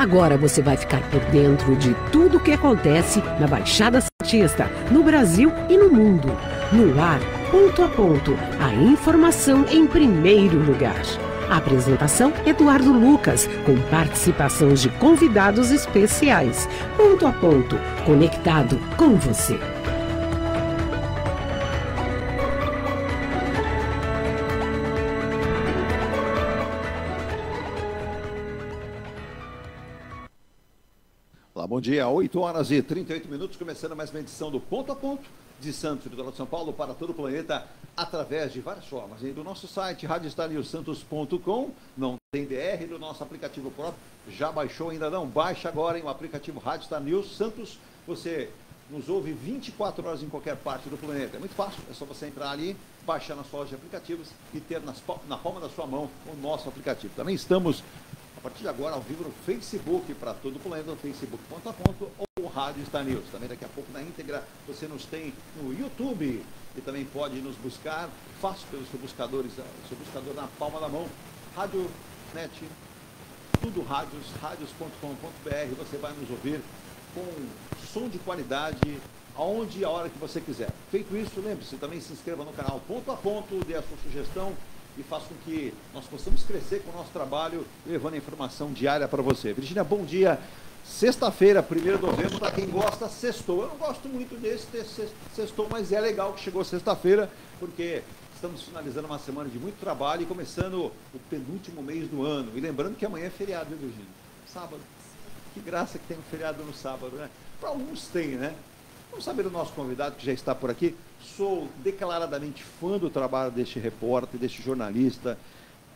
Agora você vai ficar por dentro de tudo o que acontece na Baixada Santista, no Brasil e no mundo. No ar, ponto a ponto, a informação em primeiro lugar. A apresentação, Eduardo Lucas, com participação de convidados especiais. Ponto a ponto, conectado com você. Olá, bom dia, 8h38, começando mais uma edição do Ponto a Ponto, de Santos, litoral de São Paulo, para todo o planeta, através de várias formas. E do nosso site, radiostarnewsantos.com, não tem DR, do nosso aplicativo próprio, já baixou, ainda não? Baixa agora, o aplicativo Rádio Star News Santos. Você nos ouve 24 horas em qualquer parte do planeta. É muito fácil, é só você entrar ali, baixar na sua loja de aplicativos e ter na palma da sua mão o nosso aplicativo. Também estamos, a partir de agora, ao vivo no Facebook, para todo o planeta, no Facebook ponto a ponto ou Rádio Star News. Também daqui a pouco na íntegra você nos tem no YouTube e também pode nos buscar fácil pelo seu buscador na palma da mão. Rádio Net, tudo rádios, radios.com.br, você vai nos ouvir com som de qualidade, aonde e a hora que você quiser. Feito isso, lembre-se, também se inscreva no canal Ponto a Ponto, dê a sua sugestão e faça com que nós possamos crescer com o nosso trabalho, levando a informação diária para você. Virgínia, bom dia. Sexta-feira, 1º de novembro, para quem gosta, sextou. Eu não gosto muito desse sextou, mas é legal que chegou sexta-feira, porque estamos finalizando uma semana de muito trabalho e começando o penúltimo mês do ano. E lembrando que amanhã é feriado, viu, Virgínia? Sábado. Que graça que tem um feriado no sábado, né? Para alguns tem, né? Vamos saber o nosso convidado que já está por aqui. Sou declaradamente fã do trabalho deste repórter, deste jornalista.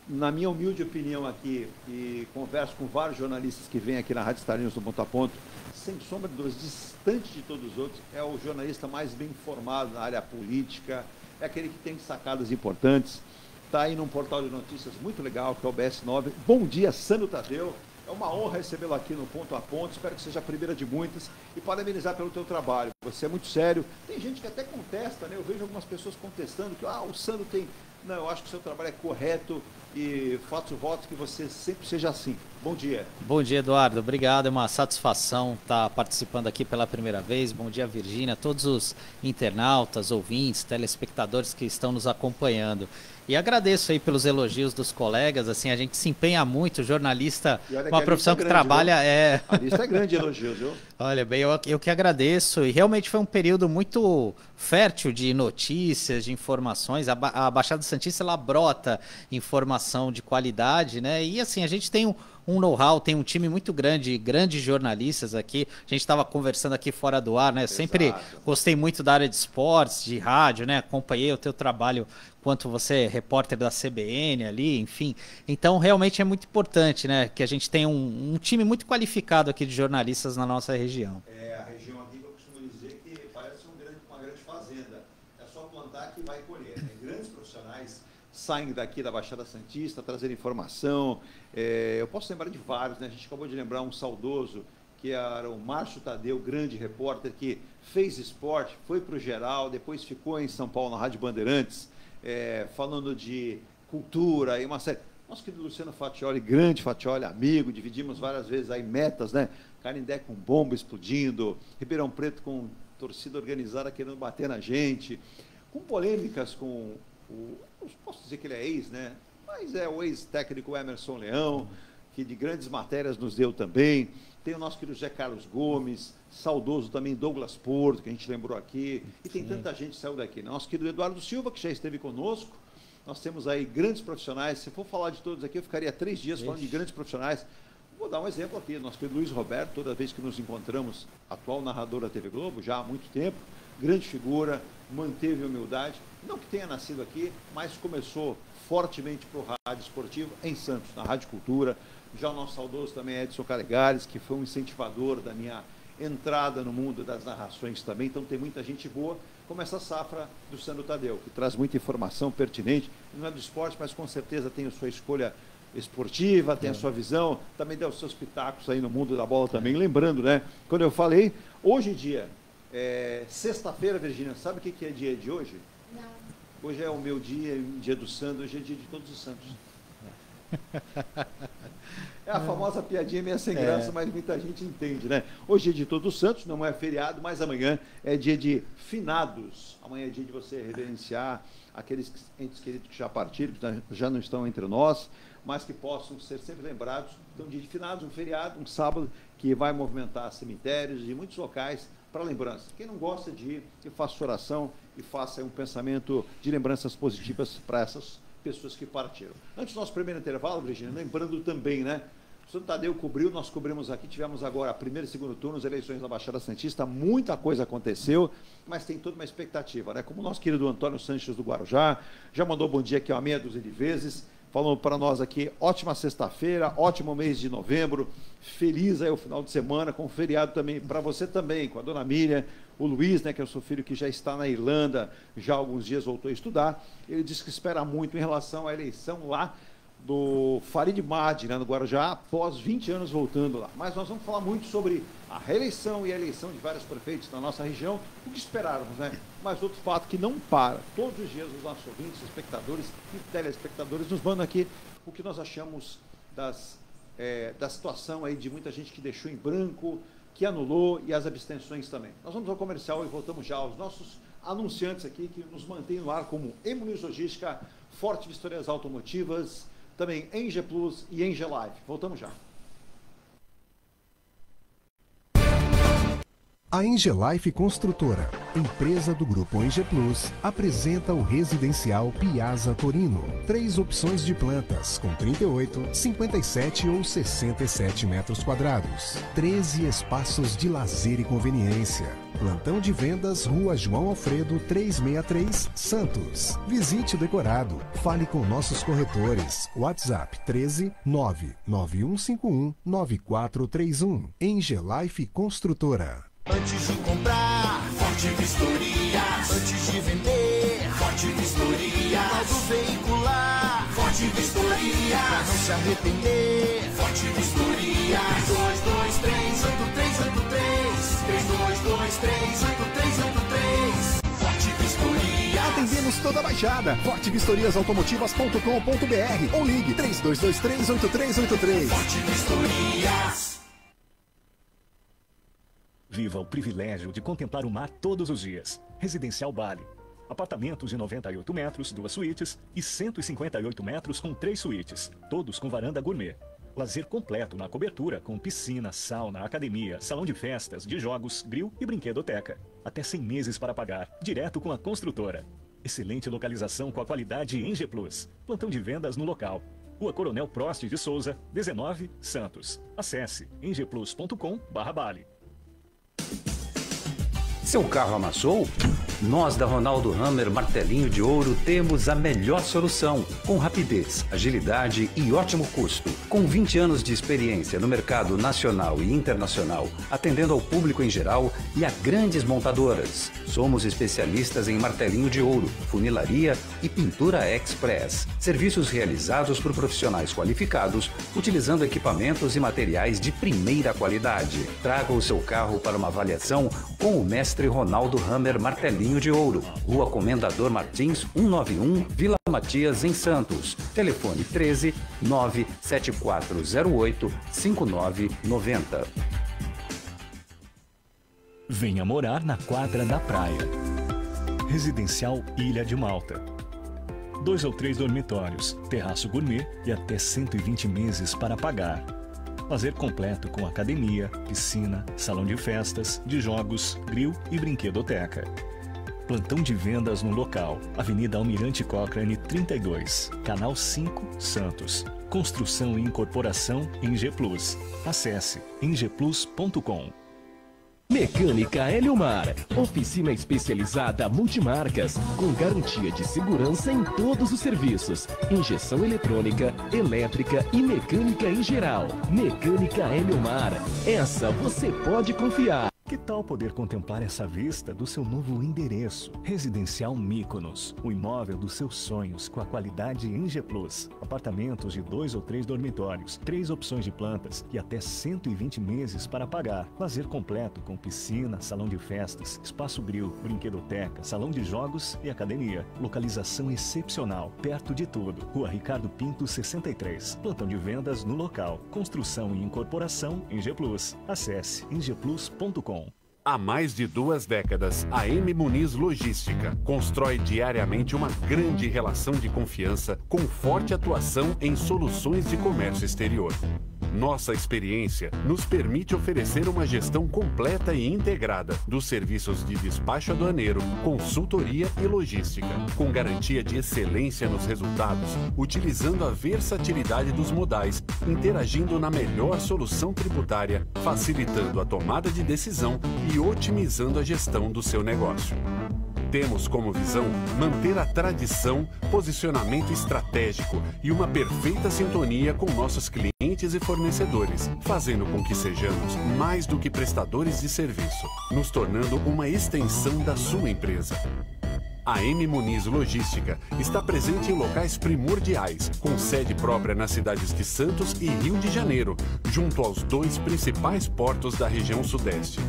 Na minha humilde opinião aqui, e converso com vários jornalistas que vêm aqui na Rádio Star News do Ponto a Ponto, sem sombra de dúvidas, distante de todos os outros, é o jornalista mais bem informado na área política, é aquele que tem sacadas importantes. Está aí num portal de notícias muito legal, que é o BS9. Bom dia, Sandro Tadeu. É uma honra recebê-lo aqui no Ponto a Ponto, espero que seja a primeira de muitas e parabenizar pelo teu trabalho. Você é muito sério, tem gente que até contesta, né? Eu vejo algumas pessoas contestando que o Sandro tem... Não, eu acho que o seu trabalho é correto e faço votos que você sempre seja assim. Bom dia. Bom dia, Eduardo. Obrigado, é uma satisfação estar participando aqui pela primeira vez. Bom dia, Virgínia, todos os internautas, ouvintes, telespectadores que estão nos acompanhando. E agradeço aí pelos elogios dos colegas, assim, a gente se empenha muito, jornalista, uma profissão que trabalha... A lista é grande de elogios, viu? Olha, bem, eu que agradeço, e realmente foi um período muito fértil de notícias, de informações. A Baixada Santista, ela brota informação de qualidade, né? E assim, a gente tem um know-how, tem um time muito grande, grandes jornalistas aqui. A gente estava conversando aqui fora do ar, né? Sempre gostei muito da área de esportes, de rádio, né? Acompanhei o teu trabalho quanto você é repórter da CBN ali, enfim. Então, realmente é muito importante, né? Que a gente tenha um time muito qualificado aqui de jornalistas na nossa região. A região aqui, eu costumo dizer que parece uma grande fazenda. É só plantar que vai colher, né? Grandes profissionais saem daqui da Baixada Santista, trazendo informação. Eu posso lembrar de vários, né? A gente acabou de lembrar um saudoso, que era o Márcio Tadeu, grande repórter, que fez esporte, foi para o geral, depois ficou em São Paulo, na Rádio Bandeirantes, falando de cultura e uma série. Nosso querido Luciano Fatioli, grande Fatioli, amigo, dividimos várias vezes aí metas, né? Canindé com bomba explodindo, Ribeirão Preto com torcida organizada querendo bater na gente, com polêmicas com não posso dizer que ele é ex, né? Mas é o ex-técnico Emerson Leão, que de grandes matérias nos deu também. Tem o nosso querido José Carlos Gomes, saudoso também Douglas Porto, que a gente lembrou aqui. E tem tanta gente que saiu daqui. Nosso querido Eduardo Silva, que já esteve conosco. Nós temos aí grandes profissionais. Se for falar de todos aqui, eu ficaria 3 dias falando de grandes profissionais. Vou dar um exemplo aqui. Nosso querido Luiz Roberto, toda vez que nos encontramos, atual narrador da TV Globo, já há muito tempo, grande figura, manteve a humildade. Não que tenha nascido aqui, mas começou fortemente para o rádio esportivo em Santos, na Rádio Cultura. Já o nosso saudoso também é Edson Calegares, que foi um incentivador da minha entrada no mundo das narrações também. Então tem muita gente boa, como essa safra do Sandro Tadeu, que traz muita informação pertinente. Não é do esporte, mas com certeza tem a sua escolha esportiva, tem a sua visão, também deu os seus pitacos aí no mundo da bola também. Lembrando, né, quando eu falei, hoje em dia, sexta-feira, Virgínia, sabe o que é dia de hoje? Não. Hoje é o meu dia, dia do Sandro, hoje é dia de todos os santos. É a famosa piadinha meio sem graça, mas muita gente entende, né? Hoje é dia de Todos os Santos, não é feriado, mas amanhã é dia de finados. Amanhã é dia de você reverenciar aqueles entes queridos que já partiram, que já não estão entre nós, mas que possam ser sempre lembrados. Então, dia de finados, um feriado, um sábado, que vai movimentar cemitérios e muitos locais para lembrança. Quem não gosta de ir, que faça oração e faça um pensamento de lembranças positivas para essas pessoas que partiram. Antes do nosso primeiro intervalo, Virginia, lembrando também, né? O Santo Tadeu cobriu, nós cobrimos aqui, tivemos agora primeiro e segundo turno, as eleições da Baixada Santista, muita coisa aconteceu, mas tem toda uma expectativa, né? Como o nosso querido Antônio Sanches do Guarujá, já mandou bom dia aqui uma meia dúzia de vezes, falou para nós aqui, ótima sexta-feira, ótimo mês de novembro, feliz aí o final de semana, com feriado também para você também, com a dona Miriam, o Luiz, né, que é o seu filho que já está na Irlanda, já há alguns dias voltou a estudar, ele disse que espera muito em relação à eleição lá do Farid Madi, né, no Guarujá, após 20 anos voltando lá. Mas nós vamos falar muito sobre a reeleição e a eleição de vários prefeitos na nossa região, o que esperávamos, né? Mas outro fato que não para, todos os dias os nossos ouvintes, espectadores e telespectadores nos mandam aqui o que nós achamos da situação aí de muita gente que deixou em branco, que anulou e as abstenções também. Nós vamos ao comercial e voltamos já aos nossos anunciantes aqui que nos mantêm no ar, como Emo News Logística, Forte Vistorias Automotivas, também Enge Plus e Enge Live. Voltamos já. A Enge Life Construtora, empresa do Grupo Enge Plus, apresenta o residencial Piazza Torino. 3 opções de plantas, com 38, 57 ou 67 metros quadrados. 13 espaços de lazer e conveniência. Plantão de vendas, Rua João Alfredo, 363, Santos. Visite o decorado. Fale com nossos corretores. WhatsApp 13 99151 9431. Enge Life Construtora. Antes de comprar, Forte Vistorias. Antes de vender, Forte Vistorias. Novo veicular, Forte Vistorias. Pra não se arrepender, Forte Vistorias. 3223-8383. 3223-8383. Forte Vistorias. Atendemos toda a Baixada. fortevistoriasautomotivas.com.br ou ligue 3223-8383. Forte Vistorias. Viva o privilégio de contemplar o mar todos os dias. Residencial Bali. Apartamentos de 98 metros, 2 suítes e 158 metros com 3 suítes, todos com varanda gourmet. Lazer completo na cobertura com piscina, sauna, academia, salão de festas, de jogos, grill e brinquedoteca. Até 100 meses para pagar, direto com a construtora. Excelente localização com a qualidade Enge Plus. Plantão de vendas no local. Rua Coronel Prost de Souza, 19, Santos. Acesse engeplus.com/Bali. Seu carro amassou? Nós da Ronaldo Hammer Martelinho de Ouro temos a melhor solução, com rapidez, agilidade e ótimo custo. Com 20 anos de experiência no mercado nacional e internacional, atendendo ao público em geral e a grandes montadoras. Somos especialistas em martelinho de ouro, funilaria e pintura express. Serviços realizados por profissionais qualificados, utilizando equipamentos e materiais de primeira qualidade. Traga o seu carro para uma avaliação com o mestre Ronaldo Hammer Martelinho de Ouro, Rua Comendador Martins, 191, Vila Matias, em Santos. Telefone 13 97408 5990. Venha morar na quadra da praia. Residencial Ilha de Malta. 2 ou 3 dormitórios, terraço gourmet e até 120 meses para pagar. Lazer completo com academia, piscina, salão de festas, de jogos, grill e brinquedoteca. Plantão de vendas no local, Avenida Almirante Cochrane 32, Canal 5, Santos. Construção e incorporação Enge Plus. Acesse engeplus.com. Mecânica Eliomar, oficina especializada multimarcas, com garantia de segurança em todos os serviços, injeção eletrônica, elétrica e mecânica em geral. Mecânica Eliomar, essa você pode confiar. Que tal poder contemplar essa vista do seu novo endereço? Residencial Mykonos, o imóvel dos seus sonhos com a qualidade ENGE Plus. Apartamentos de 2 ou 3 dormitórios, 3 opções de plantas e até 120 meses para pagar. Lazer completo com piscina, salão de festas, espaço grill, brinquedoteca, salão de jogos e academia. Localização excepcional, perto de tudo. Rua Ricardo Pinto 63. Plantão de vendas no local. Construção e incorporação ENGE Plus. Acesse engeplus.com. Há mais de 2 décadas, a M. Muniz Logística constrói diariamente uma grande relação de confiança com forte atuação em soluções de comércio exterior. Nossa experiência nos permite oferecer uma gestão completa e integrada dos serviços de despacho aduaneiro, consultoria e logística, com garantia de excelência nos resultados, utilizando a versatilidade dos modais, interagindo na melhor solução tributária, facilitando a tomada de decisão e otimizando a gestão do seu negócio. Temos como visão manter a tradição, posicionamento estratégico e uma perfeita sintonia com nossos clientes e fornecedores, fazendo com que sejamos mais do que prestadores de serviço, nos tornando uma extensão da sua empresa. A M. Muniz Logística está presente em locais primordiais, com sede própria nas cidades de Santos e Rio de Janeiro, junto aos 2 principais portos da região sudeste.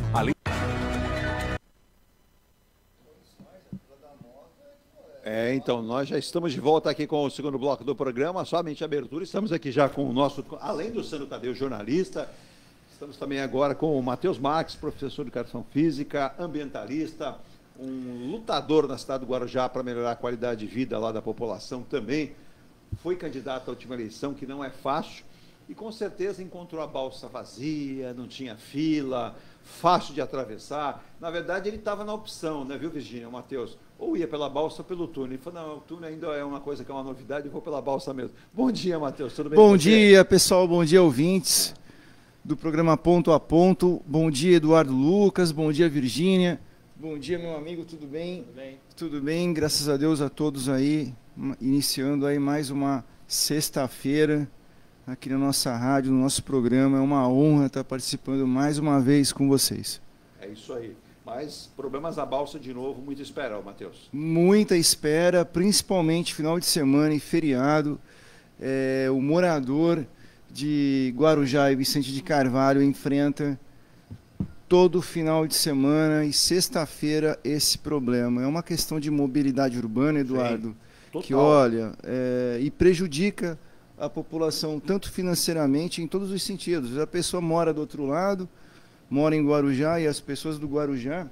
Então, nós já estamos de volta aqui com o segundo bloco do programa, somente abertura. Estamos aqui já com o nosso, além do Sandro Tadeu, jornalista, estamos também agora com o Matheus Marques, professor de Educação Física, ambientalista, um lutador na cidade do Guarujá para melhorar a qualidade de vida lá da população também. Foi candidato à última eleição, que não é fácil, e com certeza encontrou a balsa vazia, não tinha fila, fácil de atravessar. Na verdade, ele estava na opção, né, viu, Virgínia, o Matheus? Ou ia pela balsa ou pelo túnel. Ele falou, não, o túnel ainda é uma coisa que é uma novidade, eu vou pela balsa mesmo. Bom dia, Matheus, tudo bem? Bom dia, pessoal, bom dia, ouvintes do programa Ponto a Ponto. Bom dia, Eduardo Lucas, bom dia, Virgínia. Bom dia, meu amigo, tudo bem? Tudo bem. Tudo bem, graças a Deus a todos aí, iniciando aí mais uma sexta-feira aqui na nossa rádio, no nosso programa. É uma honra estar participando mais uma vez com vocês. É isso aí. Mas problemas na balsa de novo, muita espera, Matheus. Muita espera, principalmente final de semana e feriado. O morador de Guarujá e Vicente de Carvalho enfrenta todo final de semana e sexta-feira esse problema. É uma questão de mobilidade urbana, Eduardo, que olha, e prejudica a população tanto financeiramente, em todos os sentidos. A pessoa mora do outro lado, mora em Guarujá, e as pessoas do Guarujá,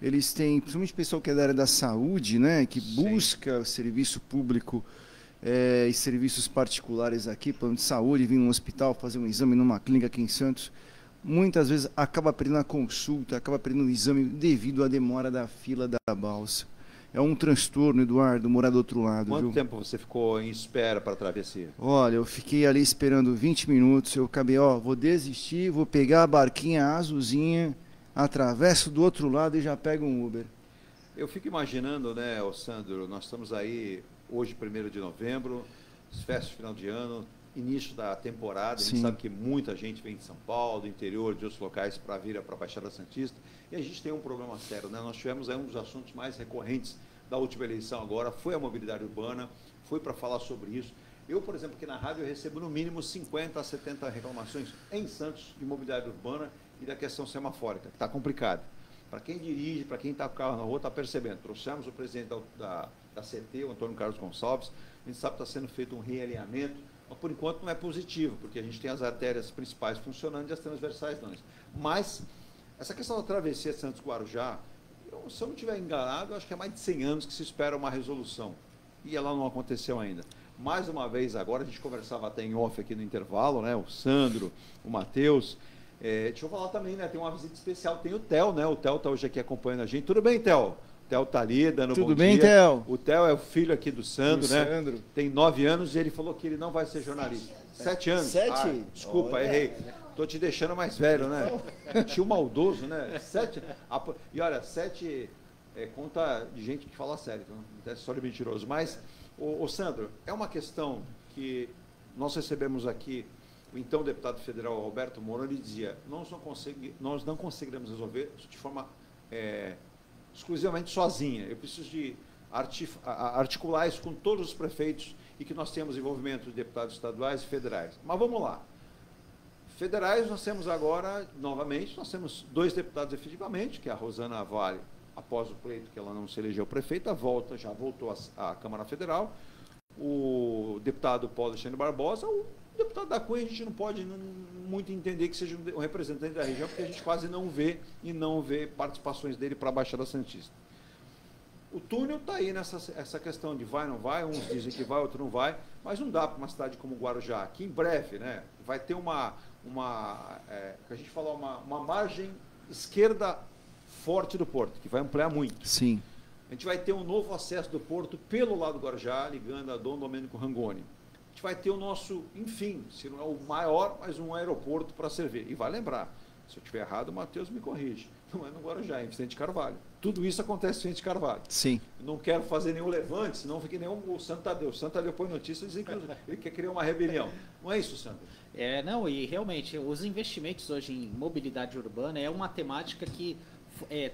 eles têm, principalmente o pessoal que é da área da saúde, né, que busca serviço público e serviços particulares aqui, plano de saúde, vir num hospital, fazer um exame numa clínica aqui em Santos, muitas vezes acaba perdendo a consulta, acaba perdendo o exame devido à demora da fila da balsa. É um transtorno, Eduardo, morar do outro lado. Quanto tempo você ficou em espera para a travessia? Olha, eu fiquei ali esperando 20 minutos, eu acabei, vou desistir, vou pegar a barquinha azulzinha, atravesso do outro lado e já pego um Uber. Eu fico imaginando, né, Sandro, nós estamos aí hoje, 1º de novembro, festas de final de ano, início da temporada. Sim. A gente sabe que muita gente vem de São Paulo, do interior, de outros locais para vir para a Baixada Santista, e a gente tem um problema sério, né? Nós tivemos aí um dos assuntos mais recorrentes da última eleição agora, foi a mobilidade urbana, foi para falar sobre isso. Eu, por exemplo, aqui na rádio, eu recebo no mínimo 50 a 70 reclamações em Santos de mobilidade urbana e da questão semafórica, que está complicado. Para quem dirige, para quem está com o carro na rua, está percebendo. Trouxemos o presidente da CT, o Antônio Carlos Gonçalves, a gente sabe que está sendo feito um realinhamento, mas por enquanto não é positivo, porque a gente tem as artérias principais funcionando e as transversais não. Mas essa questão da travessia de Santos-Guarujá, se eu não estiver enganado, eu acho que é mais de 100 anos que se espera uma resolução. E ela não aconteceu ainda. Mais uma vez agora, a gente conversava até em off aqui no intervalo, né? O Sandro, o Matheus. Deixa eu falar também, né? Tem uma visita especial, tem o Theo, né? O Theo está hoje aqui acompanhando a gente. Tudo bem, Theo? O Theo está ali, dando bom dia. Tudo bem, Theo? O Theo é o filho aqui do Sandro, né? Sandro. Tem 9 anos e ele falou que ele não vai ser jornalista. 7 anos. 7? Desculpa, errei. Estou te deixando mais velho, né? Tio maldoso, né? 7. E olha, 7 conta de gente que fala sério, então não é só de mentiroso. Mas, o Sandro, é uma questão que nós recebemos aqui o então deputado federal Alberto Moura, ele dizia, nós não conseguiremos resolver de forma exclusivamente sozinha. Eu preciso de articular isso com todos os prefeitos e que nós temos envolvimento de deputados estaduais e federais. Mas vamos lá. Federais, nós temos agora, novamente, nós temos 2 deputados efetivamente, que é a Rosana Vale, após o pleito que ela não se elegeu prefeita, já voltou à Câmara Federal. O deputado Paulo Alexandre Barbosa, o deputado da Cunha, a gente não pode muito entender que seja um representante da região, porque a gente quase não vê participações dele para a Baixada Santista. O túnel está aí nessa questão de vai ou não vai, uns dizem que vai, outros não vai, mas não dá para uma cidade como Guarujá, que em breve, né, vai ter que a gente fala, uma margem esquerda forte do porto, que vai ampliar muito. Sim. A gente vai ter um novo acesso do porto pelo lado do Guarujá, ligando a Dom Domênico Rangoni. A gente vai ter o nosso, enfim, se não é o maior, mas um aeroporto para servir. E vai lembrar, se eu estiver errado, o Matheus me corrige. Não é no Guarujá, é em Vicente Carvalho. Tudo isso acontece em Vicente Carvalho. Sim. Não quero fazer nenhum levante, senão fique nem o Santo Tadeu. O Santo Tadeu põe notícia dizendo que ele quer criar uma rebelião. Não é isso, Santo? Não, e realmente, os investimentos hoje em mobilidade urbana é uma temática que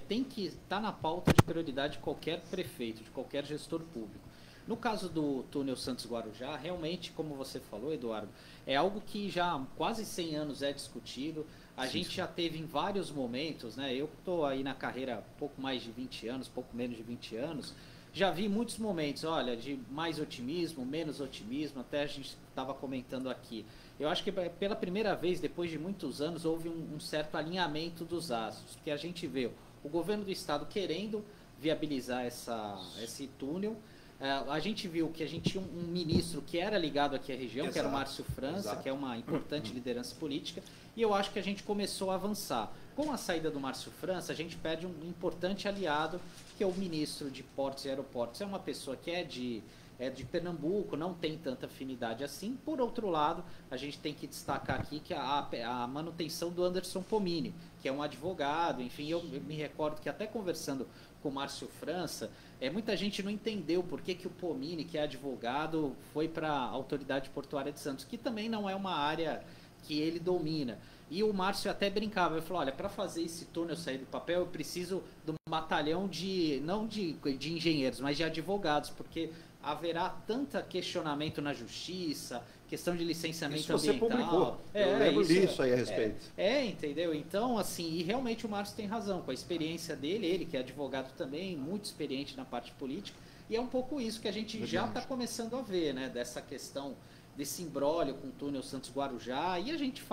tem que estar na pauta de prioridade de qualquer prefeito, de qualquer gestor público. No caso do túnel Santos-Guarujá, realmente, como você falou, Eduardo, é algo que já há quase 100 anos é discutido. A gente já teve em vários momentos, né? Eu estou aí na carreira pouco mais de 20 anos, pouco menos de 20 anos, já vi muitos momentos, olha, de mais otimismo, menos otimismo, até a gente estava comentando aqui. Eu acho que pela primeira vez, depois de muitos anos, houve um certo alinhamento dos astros, porque a gente vê o governo do estado querendo viabilizar esse túnel. A gente viu que a gente tinha um ministro que era ligado aqui à região, que era o Márcio França, que é uma importante liderança política, e eu acho que a gente começou a avançar. Com a saída do Márcio França, a gente perde um importante aliado, que é o ministro de Portos e Aeroportos. É uma pessoa que é de Pernambuco, não tem tanta afinidade assim. Por outro lado, a gente tem que destacar aqui que a manutenção do Anderson Pomini, que é um advogado, enfim, eu me recordo que até conversando com o Márcio França, muita gente não entendeu por que o Pomini, que é advogado, foi para a Autoridade Portuária de Santos, que também não é uma área que ele domina. E o Márcio até brincava, ele falou, olha, para fazer esse túnel sair do papel, eu preciso de um batalhão não de engenheiros, mas de advogados, porque haverá tanto questionamento na justiça, questão de licenciamento isso você ambiental. Publicou. Eu lembro disso aí a respeito. Entendeu? Então, assim, e realmente o Márcio tem razão, com a experiência dele, ele que é advogado também, muito experiente na parte política, e é um pouco isso que a gente já está começando a ver, né, dessa questão, desse imbróglio com o túnel Santos-Guarujá, e a gente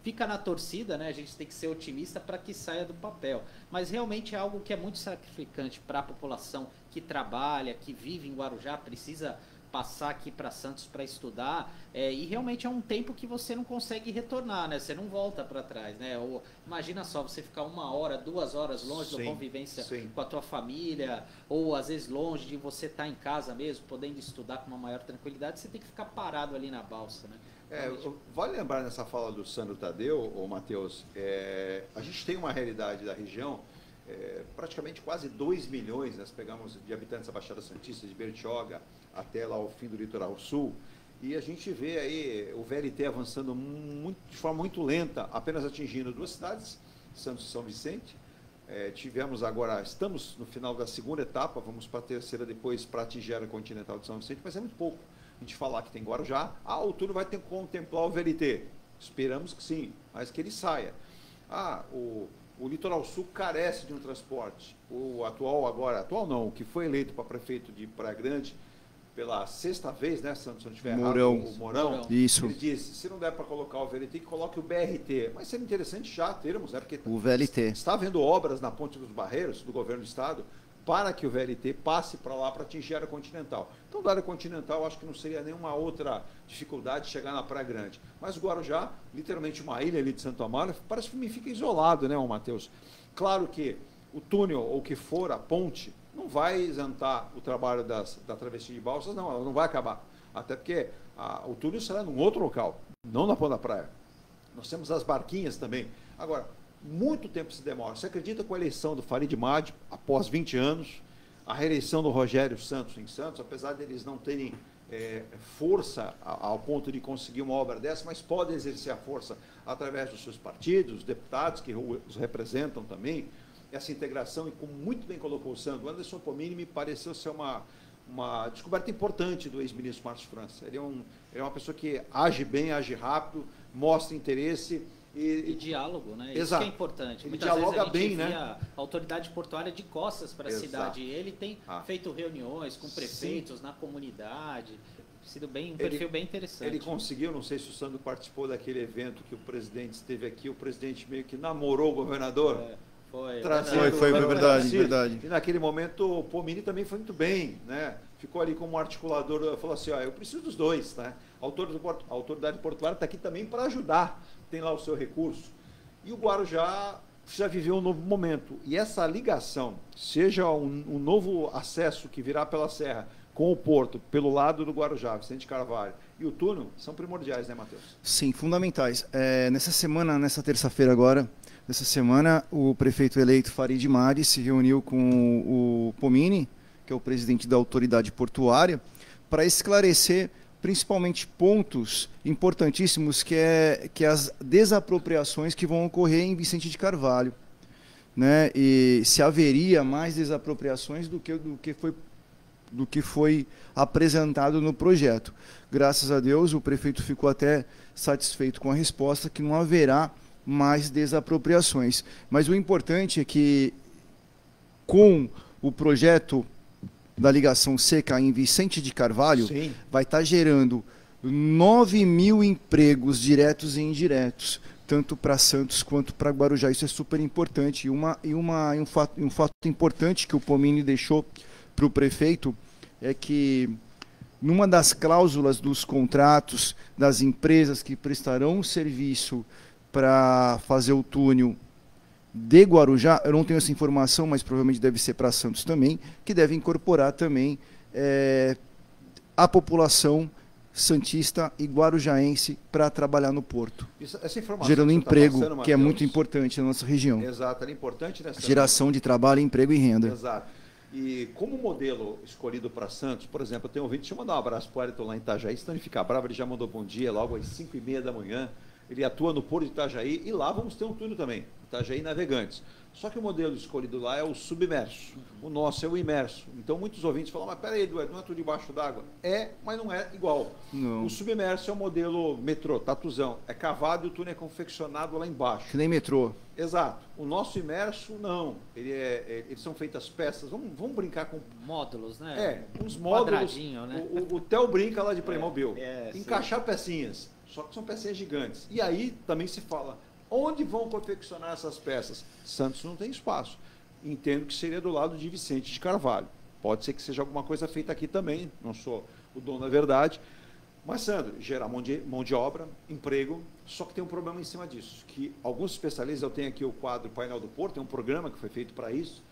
fica na torcida, né? A gente tem que ser otimista para que saia do papel. Mas realmente é algo que é muito sacrificante para a população que trabalha, que vive em Guarujá, precisa passar aqui para Santos para estudar, e realmente é um tempo que você não consegue retornar, né? Você não volta para trás, né? Ou, imagina só, você ficar 1 hora, 2 horas longe da convivência com a tua família, ou às vezes longe de você estar em casa mesmo, podendo estudar com uma maior tranquilidade, você tem que ficar parado ali na balsa, né? Vale lembrar nessa fala do Sandro Tadeu, Matheus, a gente tem uma realidade da região, praticamente quase 2 milhões, nós pegamos de habitantes da Baixada Santista, de Bertioga até lá o fim do litoral sul, e a gente vê aí o VLT avançando de forma muito lenta, apenas atingindo 2 cidades, Santos e São Vicente. Estamos no final da 2ª etapa, vamos para a 3ª depois para atingir a Continental de São Vicente, mas é muito pouco. A gente falar que tem Guarujá, a túnel vai ter que contemplar o VLT. Esperamos que sim, mas que ele saia. O litoral sul carece de um transporte. O o que foi eleito para prefeito de Praia Grande pela 6ª vez, né, Santos, se não estiver errado, o Mourão, isso. Ele disse, se não der para colocar o VLT, que coloque o BRT. Mas seria interessante já termos, né, porque o VLT está havendo obras na Ponte dos Barreiros, do governo do estado, para que o VLT passe para lá para atingir a área continental. Então, da área continental, acho que não seria nenhuma outra dificuldade chegar na Praia Grande. Mas o Guarujá, literalmente uma ilha ali de Santo Amaro, parece que me fica isolado, né, Matheus? Claro que o túnel, ou o que for, a ponte, não vai isentar o trabalho da travessia de balsas, não, ela não vai acabar. Até porque o túnel será num outro local, não na ponta da praia. Nós temos as barquinhas também. Agora, muito tempo se demora. Você acredita com a eleição do Farid Madi, após 20 anos, a reeleição do Rogério Santos em Santos, apesar deles não terem força ao ponto de conseguir uma obra dessa, mas pode exercer a força através dos seus partidos, os deputados que os representam também, essa integração, e como muito bem colocou o Sandro, o Anderson Pomini me pareceu ser uma descoberta importante do ex-ministro Márcio França. Ele é uma pessoa que age bem, age rápido, mostra interesse. E diálogo, né? Exato. Isso que é importante. Ele Muitas dialoga vezes a gente bem, via né? a autoridade portuária de costas para a cidade. Ele tem feito reuniões com prefeitos na comunidade. Sido um perfil bem interessante. Ele conseguiu, não sei se o Sandro participou daquele evento que o presidente esteve aqui, o presidente meio que namorou o governador. Foi verdade. E naquele momento o Pomini também foi muito bem, né? Ficou ali como articulador, falou assim, eu preciso dos dois, né? A autoridade portuária está aqui também para ajudar, tem lá o seu recurso. E o Guarujá já viveu um novo momento. E essa ligação, seja um novo acesso que virá pela Serra com o porto, pelo lado do Guarujá, Vicente Carvalho, e o túnel, são primordiais, né, Matheus? Sim, fundamentais. Nessa terça-feira agora, o prefeito eleito Farid Mari se reuniu com o Pomini, que é o presidente da autoridade portuária, para esclarecer principalmente pontos importantíssimos que as desapropriações que vão ocorrer em Vicente de Carvalho, né? E se haveria mais desapropriações do que foi apresentado no projeto. Graças a Deus, o prefeito ficou até satisfeito com a resposta, que não haverá mais desapropriações. Mas o importante é que, com o projeto da ligação seca em Vicente de Carvalho, vai estar gerando 9 mil empregos diretos e indiretos, tanto para Santos quanto para Guarujá. Isso é super importante. E um fato importante que o Pomini deixou para o prefeito é que, numa das cláusulas dos contratos das empresas que prestarão o serviço para fazer o túnel de Guarujá, eu não tenho essa informação, mas provavelmente deve ser para Santos também, que deve incorporar também a população santista e guarujaense para trabalhar no porto. Essa informação gerando emprego, passando, Matheus, que é muito importante na nossa região. Exato, é importante nessa geração de trabalho, emprego e renda. Exato. E como modelo escolhido para Santos, por exemplo, eu tenho um ouvinte, deixa eu mandar um abraço para o Ayrton lá em Itajaí, se não ele ficar bravo, ele já mandou bom dia, logo às 5h30 da manhã, ele atua no Porto de Itajaí, e lá vamos ter um túnel também, Itajaí Navegantes. Só que o modelo escolhido lá é o submerso, o nosso é o imerso. Então muitos ouvintes falam, mas peraí, Eduardo, não é tudo debaixo d'água? Mas não é igual. Não. O submerso é o modelo metrô, tatuzão, é cavado e o túnel é confeccionado lá embaixo. Que nem metrô. Exato. O nosso imerso, não. Eles são feitas peças, vamos brincar com... módulos, né? Uns módulos. Quadradinho, né? O Theo brinca lá de Playmobil. Encaixar pecinhas, só que são pecinhas gigantes. E aí também se fala, onde vão confeccionar essas peças? Santos não tem espaço. Entendo que seria do lado de Vicente de Carvalho. Pode ser que seja alguma coisa feita aqui também, não sou o dono da verdade. Mas, Sandro, gerar mão de obra, emprego, só que tem um problema em cima disso, que alguns especialistas, eu tenho aqui o quadro Painel do Porto, tem um programa que foi feito para isso,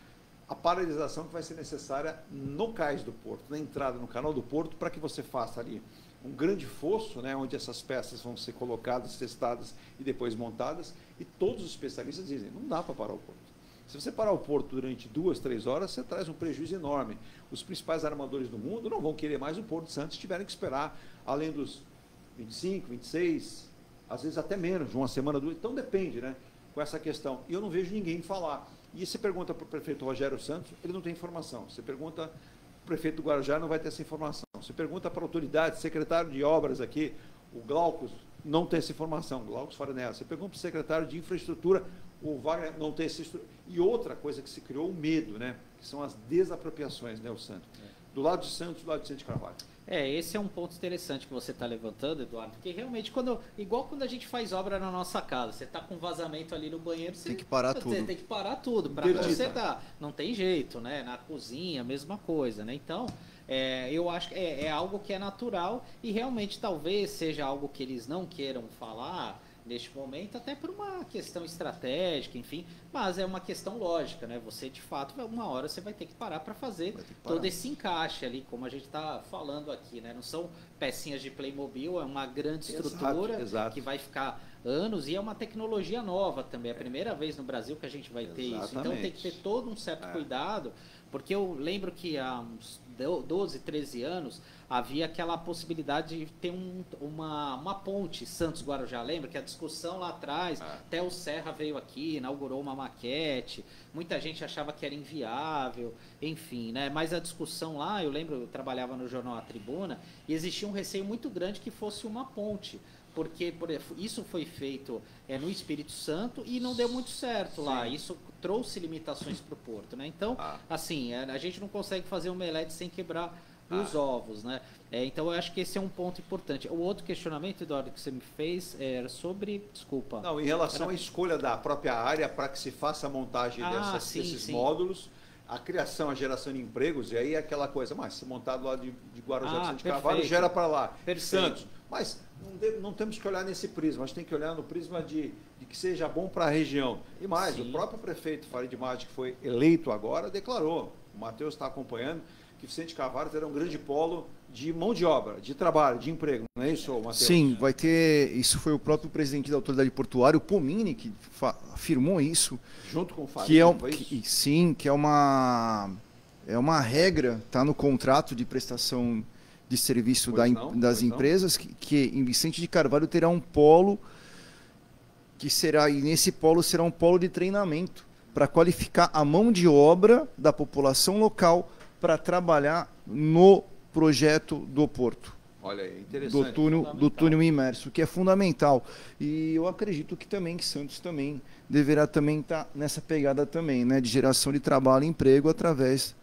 a paralisação que vai ser necessária no cais do Porto, na entrada no canal do Porto, para que você faça ali um grande fosso, né, onde essas peças vão ser colocadas, testadas e depois montadas, e todos os especialistas dizem, não dá para parar o Porto. Se você parar o Porto durante 2, 3 horas, você traz um prejuízo enorme. Os principais armadores do mundo não vão querer mais o Porto de Santos se tiverem que esperar, além dos 25, 26, às vezes até menos, uma semana, 2, então depende, né, com essa questão. E eu não vejo ninguém falar. E você pergunta para o prefeito Rogério Santos, ele não tem informação. Você pergunta para o prefeito do Guarujá, não vai ter essa informação. Você pergunta para a autoridade, secretário de obras aqui, o Glaucus, não tem essa informação, Glaucus Farinella. Você pergunta para o secretário de infraestrutura, o Wagner não tem essa estrutura. E outra coisa que se criou, o medo, né, que são as desapropriações, né, o Santos. Do lado de Santos, do lado de Vicente Carvalho. Esse é um ponto interessante que você está levantando, Eduardo, porque realmente, igual quando a gente faz obra na nossa casa, você está com vazamento ali no banheiro, você tem que parar tudo. Você tem que parar tudo para consertar. Não tem jeito, né? Na cozinha, mesma coisa, né? Então, eu acho que é algo que é natural e realmente talvez seja algo que eles não queiram falar neste momento, até por uma questão estratégica, enfim, mas é uma questão lógica, né? Você, de fato, uma hora você vai ter que parar para fazer todo esse encaixe ali, como a gente está falando aqui, né? Não são pecinhas de Playmobil, é uma grande estrutura exato. Que vai ficar anos e é uma tecnologia nova também, é a primeira vez no Brasil que a gente vai ter isso, então tem que ter todo um certo cuidado, porque eu lembro que há uns 12, 13 anos, havia aquela possibilidade de ter uma ponte Santos-Guarujá. Lembra que a discussão lá atrás, até o Serra veio aqui, inaugurou uma maquete, muita gente achava que era inviável, enfim, né? Mas a discussão lá, eu lembro, eu trabalhava no jornal A Tribuna, e existia um receio muito grande que fosse uma ponte, porque isso foi feito no Espírito Santo e não deu muito certo lá. Isso trouxe limitações para o Porto, né? Então, assim, a gente não consegue fazer um omelete sem quebrar os ovos, né? Então, eu acho que esse é um ponto importante. O outro questionamento, Eduardo, que você me fez era sobre... Desculpa. Não, em relação à escolha da própria área para que se faça a montagem desses módulos, a criação, a geração de empregos, e aí aquela coisa, mas se montado lá de Guarujá, Santos de Carvalho, gera para lá. Santos. Mas não temos que olhar nesse prisma, a gente tem que olhar no prisma de que seja bom para a região. E mais, o próprio prefeito Farid Madi, que foi eleito agora, declarou, o Matheus está acompanhando, que Vicente Carvalho terá um grande polo de mão de obra, de trabalho, de emprego. Não é isso, Matheus? Sim, vai ter. Isso foi o próprio presidente da autoridade portuária, o Pomini, que afirmou isso. Junto com o Farid, que é uma regra, está no contrato de prestação de serviço das empresas, que em Vicente de Carvalho terá um polo que será, e nesse polo será um polo de treinamento para qualificar a mão de obra da população local para trabalhar no projeto do Porto. Olha aí, interessante. Do túnel imerso, que é fundamental. E eu acredito que Santos também deverá também estar nessa pegada também, né, de geração de trabalho e emprego através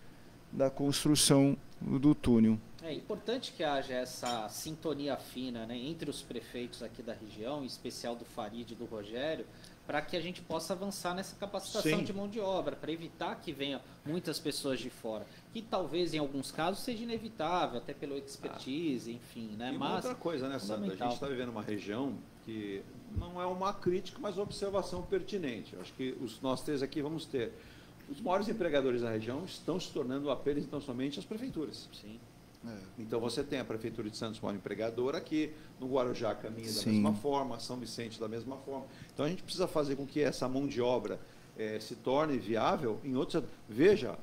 da construção do túnel. É importante que haja essa sintonia fina, né, entre os prefeitos aqui da região, em especial do Farid e do Rogério, para que a gente possa avançar nessa capacitação de mão de obra, para evitar que venham muitas pessoas de fora, que talvez em alguns casos seja inevitável, até pelo expertise, enfim, né? E mas outra coisa, né, Sandra? A gente está vivendo uma região que não é uma crítica, mas uma observação pertinente. Eu acho que nós três aqui vamos ter. Os maiores empregadores da região estão se tornando apenas e tão somente as prefeituras. Sim. Então você tem a Prefeitura de Santos como empregadora aqui, no Guarujá caminha da mesma forma, São Vicente da mesma forma. Então a gente precisa fazer com que essa mão de obra se torne viável em outros. Veja,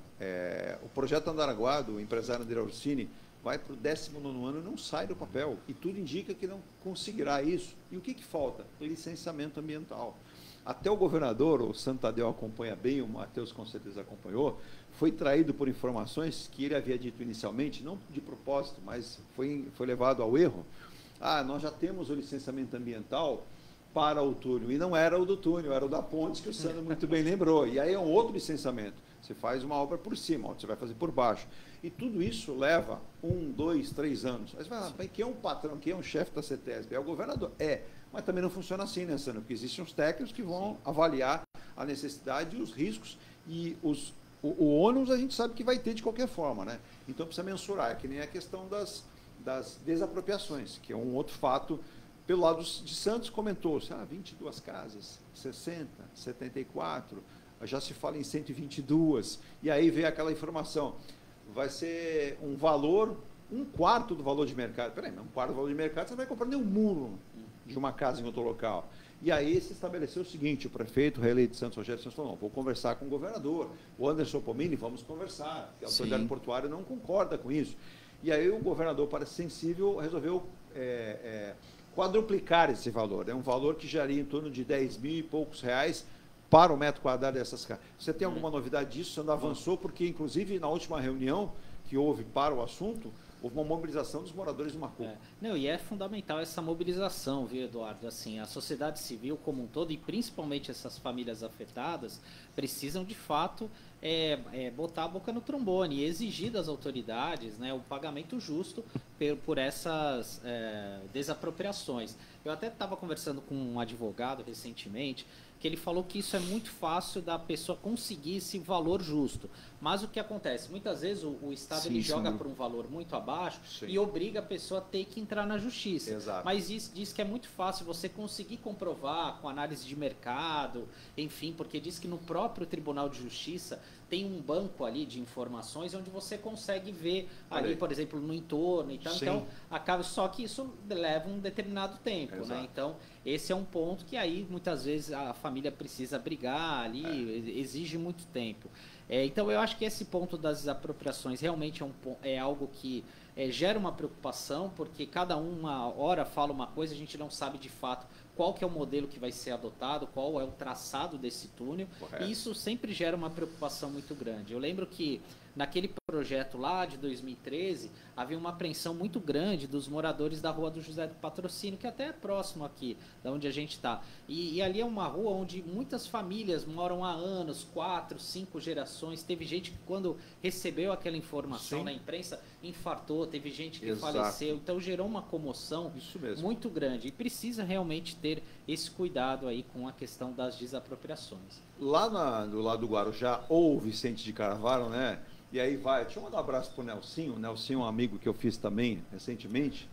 o projeto Andaraguá, do empresário André Orsini, vai para o 19º ano e não sai do papel. E tudo indica que não conseguirá isso. E o que falta? Licenciamento ambiental. Até o governador, o Santo Tadeu acompanha bem, o Matheus com certeza acompanhou, foi traído por informações que ele havia dito inicialmente, não de propósito, mas foi levado ao erro. Nós já temos o licenciamento ambiental para o túnel, e não era o do túnel, era o da ponte, que o Sandro muito bem lembrou. E aí é um outro licenciamento. Você faz uma obra por cima, você vai fazer por baixo. E tudo isso leva 1, 2, 3 anos. Aí você vai falar, quem é um patrão, quem é um chefe da CETESB? É o governador? Mas também não funciona assim, né, Sandro? Porque existem os técnicos que vão avaliar a necessidade e os riscos. E o ônus a gente sabe que vai ter de qualquer forma, né? Então precisa mensurar. É que nem a questão das desapropriações, que é um outro fato. Pelo lado de Santos comentou-se, 22 casas, 60, 74, já se fala em 122. E aí veio aquela informação, vai ser um valor, 1/4 do valor de mercado. Peraí, mas 1/4 do valor de mercado, você não vai comprar nem um muro de uma casa em outro local. E aí se estabeleceu o seguinte, o prefeito reeleito de Santos, Rogério Santos, falou, não, vou conversar com o governador, o Anderson Pomini, vamos conversar, porque a autoridade portuária não concorda com isso. E aí o governador, parece sensível, resolveu quadruplicar esse valor. É um valor que geraria em torno de 10 mil e poucos reais para o metro quadrado dessas casas. Você tem alguma novidade disso? Você ainda avançou? Porque, inclusive, na última reunião que houve para o assunto, houve uma mobilização dos moradores de Macuco. Não, e é fundamental essa mobilização, viu, Eduardo? Assim, a sociedade civil como um todo, e principalmente essas famílias afetadas, precisam, de fato, botar a boca no trombone e exigir das autoridades, né, o pagamento justo por essas desapropriações. Eu até estava conversando com um advogado recentemente, que ele falou que isso é muito fácil da pessoa conseguir esse valor justo. Mas o que acontece? Muitas vezes o Estado ele joga por um valor muito abaixo e obriga a pessoa a ter que entrar na justiça. Exato. Mas diz que é muito fácil você conseguir comprovar com análise de mercado, enfim, porque diz que no próprio Tribunal de Justiça tem um banco ali de informações onde você consegue ver ali, por exemplo, no entorno e tal. Então, acaba, só que isso leva um determinado tempo, né? Então, esse é um ponto que aí muitas vezes a família precisa brigar ali, exige muito tempo. Então, eu acho que esse ponto das desapropriações realmente é algo que gera uma preocupação, porque cada uma hora fala uma coisa, a gente não sabe de fato qual que é o modelo que vai ser adotado, qual é o traçado desse túnel, e isso sempre gera uma preocupação muito grande. Eu lembro que naquele projeto lá de 2013, havia uma apreensão muito grande dos moradores da Rua do José do Patrocínio, que até é próximo aqui, da onde a gente está. E ali é uma rua onde muitas famílias moram há anos, 4, 5 gerações. Teve gente que, quando recebeu aquela informação na imprensa, infartou, teve gente que faleceu. Então gerou uma comoção muito grande. E precisa realmente ter esse cuidado aí com a questão das desapropriações. Lá do lado do Guarujá, ou Vicente de Carvalho, né? E aí deixa eu mandar um abraço pro Nelsinho. O Nelsinho é um amigo que eu fiz também recentemente.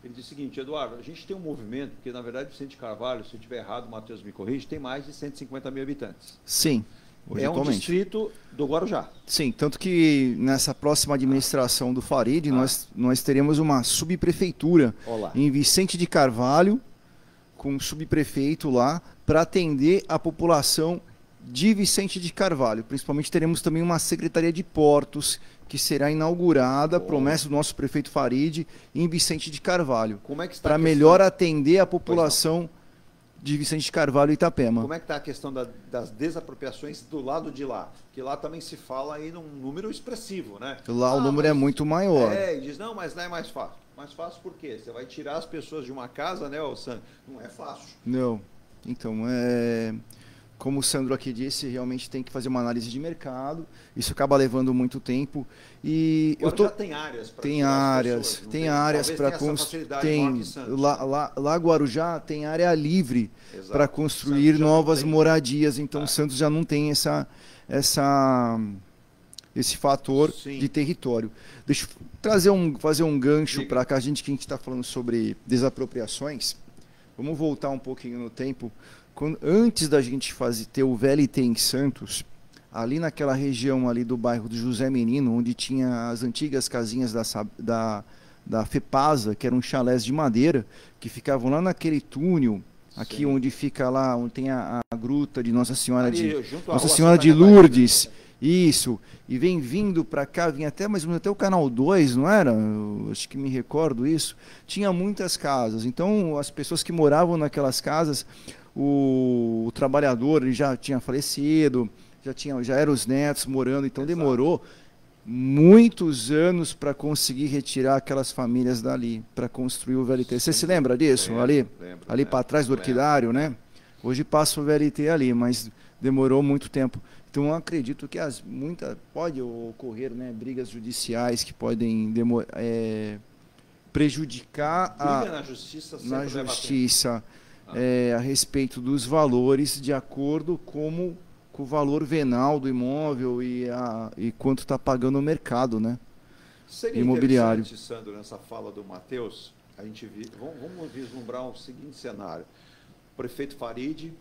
Ele disse o seguinte: Eduardo, a gente tem um movimento, porque na verdade Vicente de Carvalho, se eu estiver errado, o Matheus me corrige, tem mais de 150 mil habitantes. Sim. Hoje, é um distrito do Guarujá. Sim, tanto que nessa próxima administração do Farid, nós teremos uma subprefeitura em Vicente de Carvalho, com um subprefeito lá, para atender a população de Vicente de Carvalho. Principalmente teremos também uma Secretaria de Portos, que será inaugurada, promessa do nosso prefeito Farid, em Vicente de Carvalho, para melhor atender a população de Vicente de Carvalho e Itapema. Como é que está a questão das desapropriações do lado de lá? Que lá também se fala aí num número expressivo, né? Lá o número é muito maior. E diz, não, mas lá é mais fácil. Mais fácil por quê? Você vai tirar as pessoas de uma casa, né, Sandro? Não é fácil. Não. Então, como o Sandro aqui disse, realmente tem que fazer uma análise de mercado. Isso acaba levando muito tempo. E já tem áreas para tem áreas para construir. Lá Guarujá tem área livre para construir novas moradias. Então Santos já não tem esse fator de território. Deixa eu fazer um gancho para cá, a gente está falando sobre desapropriações. Vamos voltar um pouquinho no tempo. Antes da gente ter o VLT em Santos, ali naquela região ali do bairro do José Menino, onde tinha as antigas casinhas da FEPASA, que eram chalés de madeira, que ficavam lá naquele túnel, aqui onde fica lá, onde tem a gruta de Nossa Senhora de Lourdes. Isso, e vem vindo para cá, vinha até mais ou menos até o Canal 2, não era? Eu acho que me recordo isso. Tinha muitas casas, então as pessoas que moravam naquelas casas, o trabalhador ele já tinha falecido, já eram os netos morando, então demorou muitos anos para conseguir retirar aquelas famílias dali, para construir o VLT. Você se lembra disso? Lembro, ali para trás do Orquidário, né? Hoje passa o VLT ali, mas demorou muito tempo. Então, eu acredito que pode ocorrer, né, brigas judiciais que podem prejudicar na justiça, a respeito dos valores de acordo com o valor venal do imóvel e quanto está pagando o mercado, né? Seria imobiliário. Interessante, Sandro, nessa fala do Matheus, vamos vislumbrar um seguinte cenário. O prefeito Farid,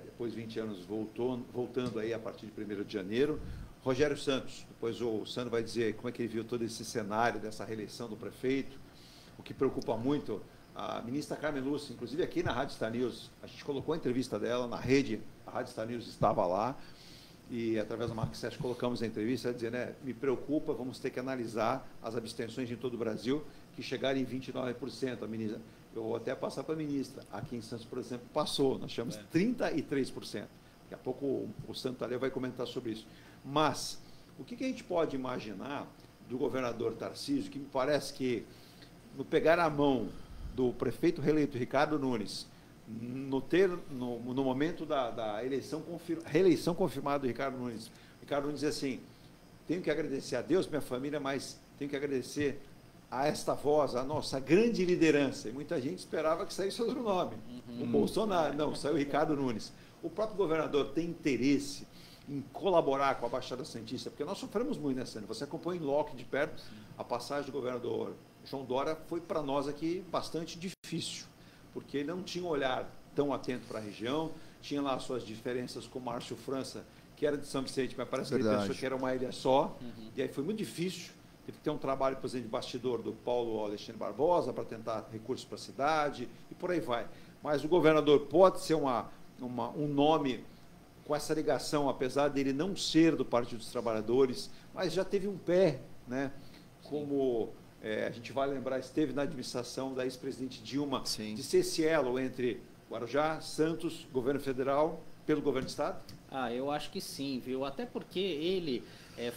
depois de 20 anos voltando aí a partir de 1º de janeiro. Rogério Santos, depois o Sandro vai dizer como é que ele viu todo esse cenário dessa reeleição do prefeito, o que preocupa muito a ministra Carmen Lúcia, inclusive aqui na Rádio Star News, a gente colocou a entrevista dela na rede, a Rádio Star News estava lá, e através da Marca 7 colocamos a entrevista, dizendo, me preocupa, vamos ter que analisar as abstenções em todo o Brasil, que chegaram em 29%, a ministra. Eu vou até passar para a ministra. Aqui em Santos, por exemplo, passou. Nós chamamos 33%. Daqui a pouco o Santo Aleu vai comentar sobre isso. Mas, o que a gente pode imaginar do governador Tarcísio, que me parece que, no pegar a mão do prefeito reeleito Ricardo Nunes, no momento da reeleição confirmada do Ricardo Nunes diz assim, tenho que agradecer a Deus, minha família, mas tenho que agradecer a esta voz, a nossa grande liderança. E muita gente esperava que saísse outro nome. O Bolsonaro, não, saiu o Ricardo Nunes. O próprio governador tem interesse em colaborar com a Baixada Santista, porque nós sofremos muito nessa ano. Você acompanha em loco de perto a passagem do governador João Dória, foi para nós aqui bastante difícil, porque ele não tinha um olhar tão atento para a região, tinha lá suas diferenças com o Márcio França, que era de São Vicente, mas parece que ele pensou que era uma ilha só, e aí foi muito difícil. Teve que ter um trabalho, por exemplo, de bastidor do Paulo Alexandre Barbosa para tentar recursos para a cidade e por aí vai. Mas o governador pode ser um nome com essa ligação, apesar dele não ser do Partido dos Trabalhadores, mas já teve um pé, né, como a gente vai lembrar, esteve na administração da ex-presidente Dilma, Sim. de ser esse elo entre Guarujá, Santos, governo federal, pelo governo do estado? Eu acho que sim, viu? Até porque ele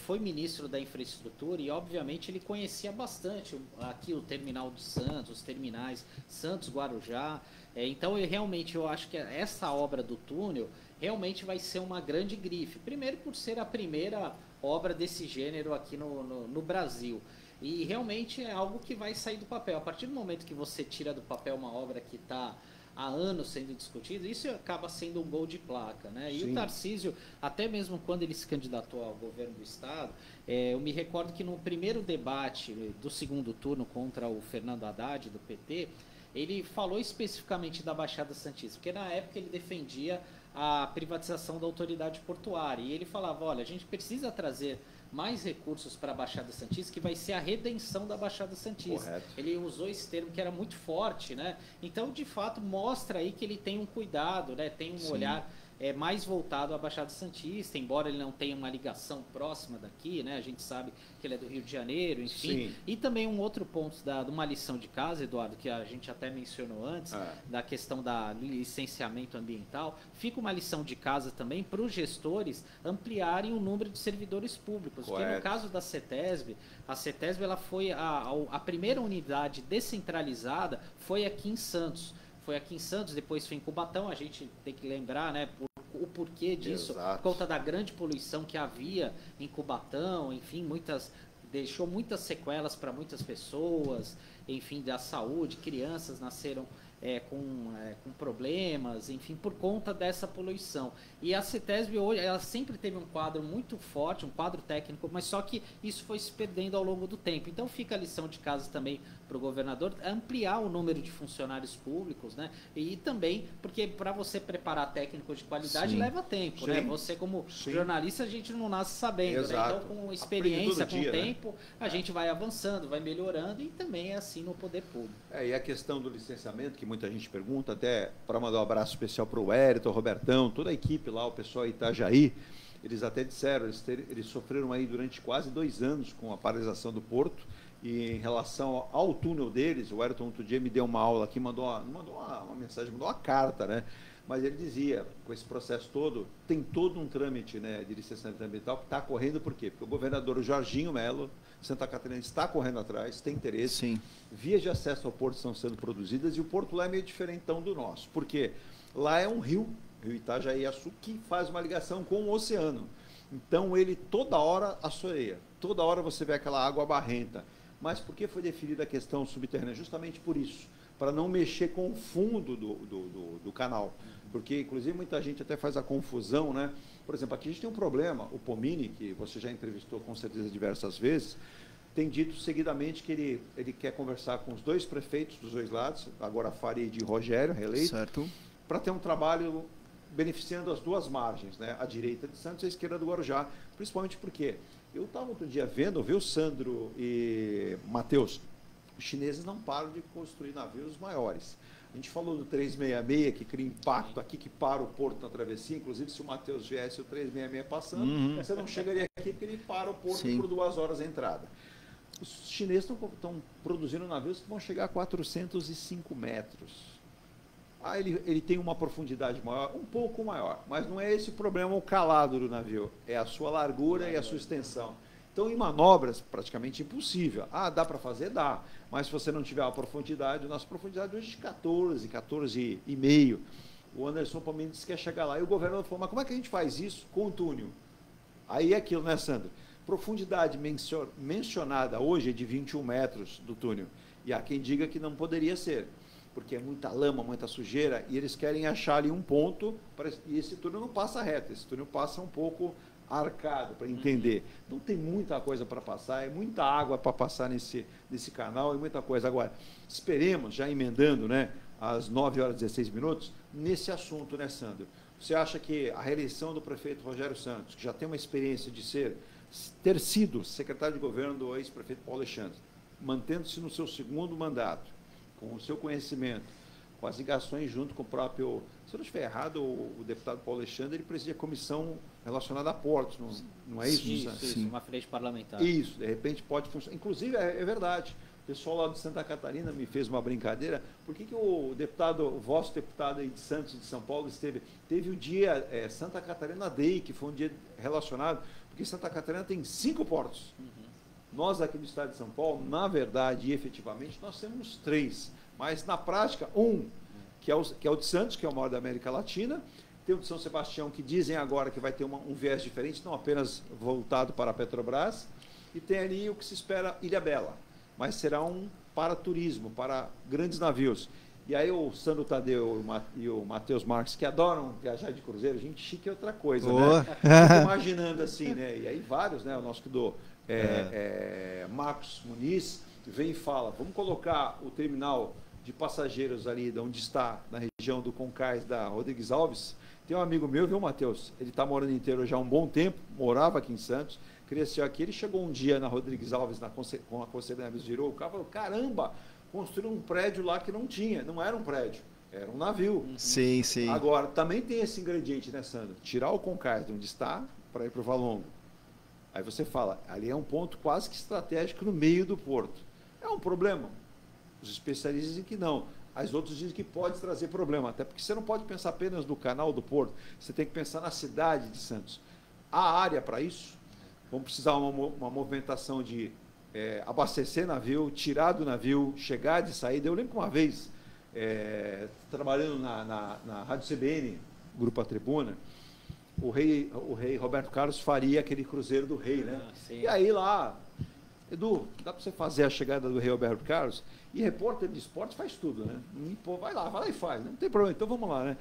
foi ministro da infraestrutura e, obviamente, ele conhecia bastante aqui o terminal de Santos, os terminais Santos, Guarujá. Então, eu acho que essa obra do túnel realmente vai ser uma grande grife. Primeiro, por ser a primeira obra desse gênero aqui no Brasil. E realmente é algo que vai sair do papel. A partir do momento que você tira do papel uma obra que está há anos sendo discutido, isso acaba sendo um gol de placa, né? E Sim. o Tarcísio, até mesmo quando ele se candidatou ao governo do estado, eu me recordo que no primeiro debate do segundo turno contra o Fernando Haddad, do PT, ele falou especificamente da Baixada Santista, porque na época ele defendia a privatização da autoridade portuária, e ele falava, olha, a gente precisa trazer mais recursos para a Baixada Santista, que vai ser a redenção da Baixada Santista. Correto. Ele usou esse termo que era muito forte, né? Então, de fato, mostra aí que ele tem um cuidado, né? Tem um olhar mais voltado à Baixada Santista, embora ele não tenha uma ligação próxima daqui, né? A gente sabe que ele é do Rio de Janeiro, enfim. Sim. E também um outro ponto de uma lição de casa, Eduardo, que a gente até mencionou antes, da questão da licenciamento ambiental, fica uma lição de casa também para os gestores ampliarem o número de servidores públicos. Correto. Porque no caso da CETESB, a CETESB ela foi a primeira unidade descentralizada foi aqui em Santos. Foi aqui em Santos, depois foi em Cubatão, a gente tem que lembrar, né, o porquê disso, Exato. por conta da grande poluição que havia em Cubatão, enfim, deixou muitas sequelas para muitas pessoas, enfim, da saúde, crianças nasceram com problemas, enfim, por conta dessa poluição. E a CETESB hoje, ela sempre teve um quadro muito forte, um quadro técnico, mas só que isso foi se perdendo ao longo do tempo. Então fica a lição de casa também para o governador, ampliar o número de funcionários públicos, né? E também, porque para você preparar técnicos de qualidade leva tempo, né? Você como jornalista, a gente não nasce sabendo, né? Então com experiência, com o tempo, a gente vai avançando, vai melhorando e também é assim no poder público. E a questão do licenciamento, que muita gente pergunta, até para mandar um abraço especial para o Wellington, o Robertão, toda a equipe lá, o pessoal Itajaí, eles até disseram, eles sofreram aí durante quase 2 anos com a paralisação do porto, e em relação ao túnel deles, o Wellington outro dia me deu uma aula aqui, mandou uma mensagem, mandou uma carta, né? Mas ele dizia, com esse processo todo, tem todo um trâmite, né, de licenciamento ambiental que está correndo, por quê? Porque o governador Jorginho Melo, Santa Catarina, está correndo atrás, tem interesse. Sim. Vias de acesso ao porto estão sendo produzidas e o porto lá é meio diferentão do nosso. Por quê? Lá é um rio Itajaí-Açu, que faz uma ligação com o oceano. Então ele toda hora assoreia, toda hora você vê aquela água barrenta. Mas por que foi definida a questão subterrânea? Justamente por isso, para não mexer com o fundo do canal. Porque, inclusive, muita gente até faz a confusão, né? Por exemplo, aqui a gente tem um problema, o Pomini, que você já entrevistou com certeza diversas vezes, tem dito seguidamente que ele quer conversar com os 2 prefeitos dos 2 lados, agora Farid e Rogério, reeleito, para ter um trabalho beneficiando as 2 margens, né? A direita de Santos e a esquerda do Guarujá, principalmente porque eu estava outro dia vendo, viu, Sandro e Matheus, os chineses não param de construir navios maiores. A gente falou do 366, que cria impacto aqui, que para o porto na travessia. Inclusive, se o Matheus viesse o 366 passando, você não chegaria aqui porque ele para o porto por 2 horas a entrada. Os chineses estão produzindo navios que vão chegar a 405 metros. Ele tem uma profundidade maior, um pouco maior, mas não é esse o problema, o calado do navio, é a sua largura e a sua extensão. Então, em manobras, praticamente impossível. Dá para fazer? Dá. Mas se você não tiver a profundidade, nossa profundidade hoje é de 14,5. O Anderson Pomini disse que quer chegar lá. E o governador falou, mas como é que a gente faz isso com o túnel? Aí é aquilo, né, Sandro? Profundidade mencionada hoje é de 21 metros do túnel. E há quem diga que não poderia ser, porque é muita lama, muita sujeira, e eles querem achar ali um ponto, e esse túnel não passa reto, esse túnel passa um pouco arcado, para entender. Não tem muita coisa para passar, é muita água para passar nesse canal, é muita coisa. Agora, esperemos, já emendando, né, às 9h16, nesse assunto, né, Sandro? Você acha que a reeleição do prefeito Rogério Santos, que já tem uma experiência de ter sido secretário de governo do ex-prefeito Paulo Alexandre, mantendo-se no seu 2º mandato, com o seu conhecimento, com as ligações junto com o próprio... Se eu não estiver errado, o deputado Paulo Alexandre, ele presidia a comissão relacionada a portos, não é isso? Isso, uma frente parlamentar. Isso, de repente pode funcionar. Inclusive, é verdade, pessoal lá de Santa Catarina me fez uma brincadeira. Por que o vosso deputado aí de Santos, de São Paulo, teve o dia Santa Catarina Day, que foi um dia relacionado, porque Santa Catarina tem 5 portos. Nós aqui do estado de São Paulo, na verdade e efetivamente, nós temos 3. Mas na prática, que é o de Santos, que é o maior da América Latina. Tem o de São Sebastião, que dizem agora que vai ter um viés diferente, não apenas voltado para a Petrobras. E tem ali o que se espera, Ilhabela. Mas será para turismo, para grandes navios. E aí o Sandro Tadeu e o Matheus Marques, que adoram viajar de cruzeiro, gente chique é outra coisa, né? Fico imaginando assim, né? E aí vários, né? O nosso Marcos Muniz vem e fala, vamos colocar o terminal de passageiros ali, de onde está, na região do Concais, da Rodrigues Alves. Tem um amigo meu, viu, Matheus? Ele está morando inteiro já há um bom tempo, morava aqui em Santos, cresceu aqui. Ele chegou um dia na Rodrigues Alves, com a Conselheira Neves, virou o carro e falou, caramba, construiu um prédio lá que não tinha, não era um prédio, era um navio. Sim, sim. Agora, também tem esse ingrediente, né, Sandro? Tirar o Concais de onde está para ir para o Valongo. Aí você fala, ali é um ponto quase que estratégico no meio do porto. É um problema? Os especialistas dizem que não. As outras dizem que pode trazer problema, até porque você não pode pensar apenas no canal do porto, você tem que pensar na cidade de Santos. Há área para isso? Vamos precisar uma movimentação de abastecer navio, tirar do navio, chegar de saída. Eu lembro que uma vez, trabalhando na Rádio CBN, Grupo A Tribuna, o rei Roberto Carlos faria aquele cruzeiro do rei, né? E aí lá, Edu, dá para você fazer a chegada do rei Roberto Carlos? E repórter de esporte faz tudo, né? Vai lá e faz, não tem problema, então vamos lá, né?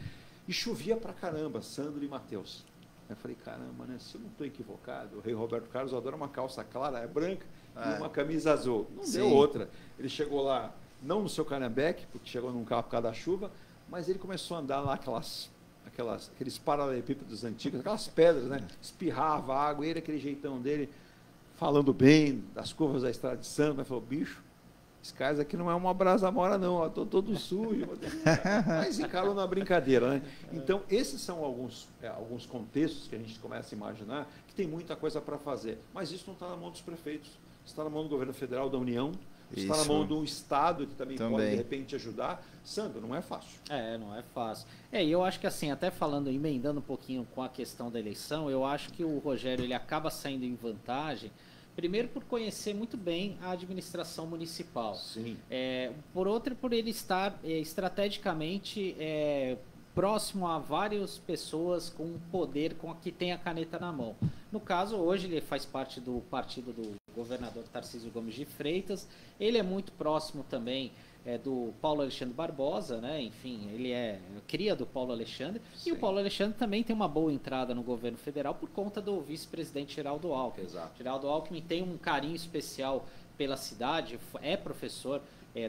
E chovia pra caramba, Sandro e Matheus. Eu falei, caramba, né? Se eu não estou equivocado, o rei Roberto Carlos adora uma calça clara, branca, e uma camisa azul. Não deu outra. Ele chegou lá, não no seu Canambeque, porque chegou num carro por causa da chuva, mas ele começou a andar lá aqueles paralelepípedos antigos, aquelas pedras, né? Espirrava água, ele aquele jeitão dele, falando bem das curvas da estrada de Santos, mas falou, bicho, esse cara aqui não é uma brasa-mora não, estou todo sujo, mas encarou na brincadeira, né? Então, esses são alguns contextos que a gente começa a imaginar que tem muita coisa para fazer, mas isso não está na mão dos prefeitos, está na mão do governo federal, da União, está na mão do Estado, que também pode, de repente, ajudar. Sandro, não é fácil. Não é fácil. E eu acho que, assim, até emendando um pouquinho com a questão da eleição, eu acho que o Rogério ele acaba saindo em vantagem, primeiro por conhecer muito bem a administração municipal. Sim. Por outro, por ele estar estrategicamente próximo a várias pessoas com poder, que tem a caneta na mão. No caso, hoje ele faz parte do partido do governador Tarcísio Gomes de Freitas. Ele é muito próximo também do Paulo Alexandre Barbosa, né? Enfim, ele é cria do Paulo Alexandre. Sim. E o Paulo Alexandre também tem uma boa entrada no governo federal por conta do vice-presidente Geraldo Alckmin. Exato. Geraldo Alckmin tem um carinho especial pela cidade, é professor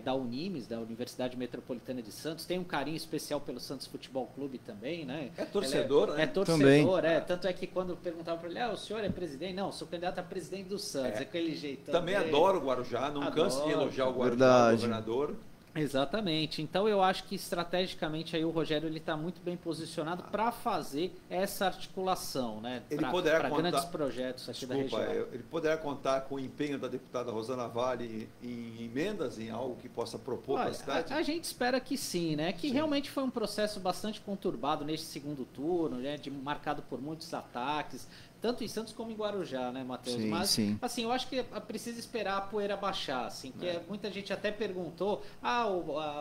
da Unimes, da Universidade Metropolitana de Santos, tem um carinho especial pelo Santos Futebol Clube também, né? É torcedor, né? É torcedor, tanto é que quando perguntavam para ele, o senhor é presidente? Não, sou candidato a presidente do Santos, aquele jeitão. Também adoro o Guarujá, não canso de elogiar o Guarujá, o governador. Exatamente. Então eu acho que estrategicamente aí o Rogério ele está muito bem posicionado para fazer essa articulação, né? Para grandes projetos aqui da região. Ele poderá contar com o empenho da deputada Rosana Vale em emendas, em algo que possa propor para a cidade? A gente espera que sim, né? Que realmente foi um processo bastante conturbado neste segundo turno, né? Marcado por muitos ataques, tanto em Santos como em Guarujá, né, Matheus? Mas, assim, eu acho que precisa esperar a poeira baixar, assim, que muita gente até perguntou, a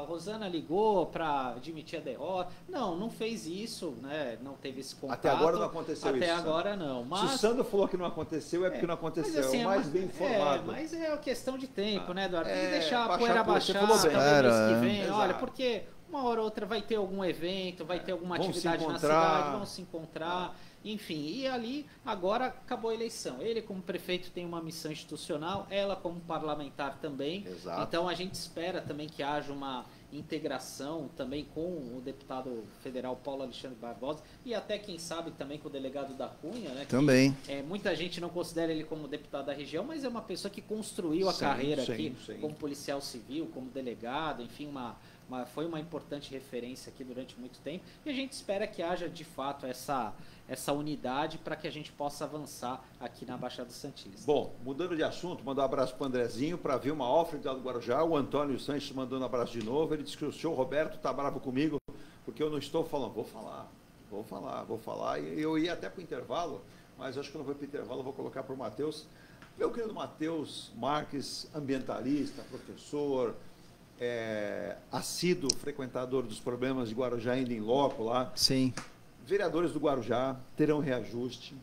Rosana ligou para admitir a derrota. Não fez isso, né? Não teve esse contato. Até agora não aconteceu isso. Até agora não. Mas, se o Sandro falou que não aconteceu, porque não aconteceu. Mas, assim, é o mais bem informado. Mas é questão de tempo, né, Eduardo? Tem que deixar a poeira baixar, talvez mês que vem. Olha, porque uma hora ou outra vai ter algum evento, vai ter alguma atividade na cidade, vão se encontrar. Enfim, e ali agora acabou a eleição. Ele como prefeito tem uma missão institucional, ela como parlamentar também. Exato. Então a gente espera também que haja uma integração também com o deputado federal Paulo Alexandre Barbosa e até quem sabe também com o delegado da Cunha, né? Também. Muita gente não considera ele como deputado da região, mas é uma pessoa que construiu a carreira aqui como policial civil, como delegado, enfim, uma foi uma importante referência aqui durante muito tempo, e a gente espera que haja de fato essa unidade para que a gente possa avançar aqui na Baixada Santista. Bom, mudando de assunto, mandar um abraço para o Andrezinho, para ver uma Alfred do Guarujá. O Antônio Sanches mandando um abraço de novo. Ele disse que o senhor Roberto está bravo comigo, porque eu não estou falando. Vou falar. E eu ia até para o intervalo, mas acho que não vou para o intervalo, eu vou colocar para o Matheus. Meu querido Matheus Marques, ambientalista, professor, assíduo frequentador dos problemas de Guarujá, ainda em loco lá. Sim. Vereadores do Guarujá terão reajuste,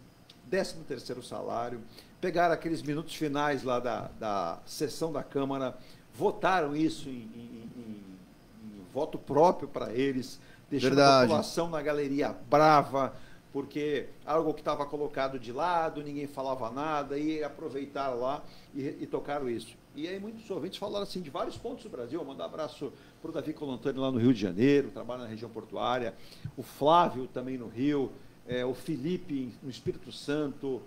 13º salário, pegaram aqueles minutos finais lá da sessão da Câmara, votaram isso em voto próprio para eles, deixando a população na galeria brava, porque algo que estava colocado de lado, ninguém falava nada, e aproveitaram lá e tocaram isso. E aí muitos ouvintes falaram assim de vários pontos do Brasil. Vou mandar um abraço para o Davi Colantani lá no Rio de Janeiro, trabalha na região portuária, o Flávio também no Rio, o Felipe no Espírito Santo,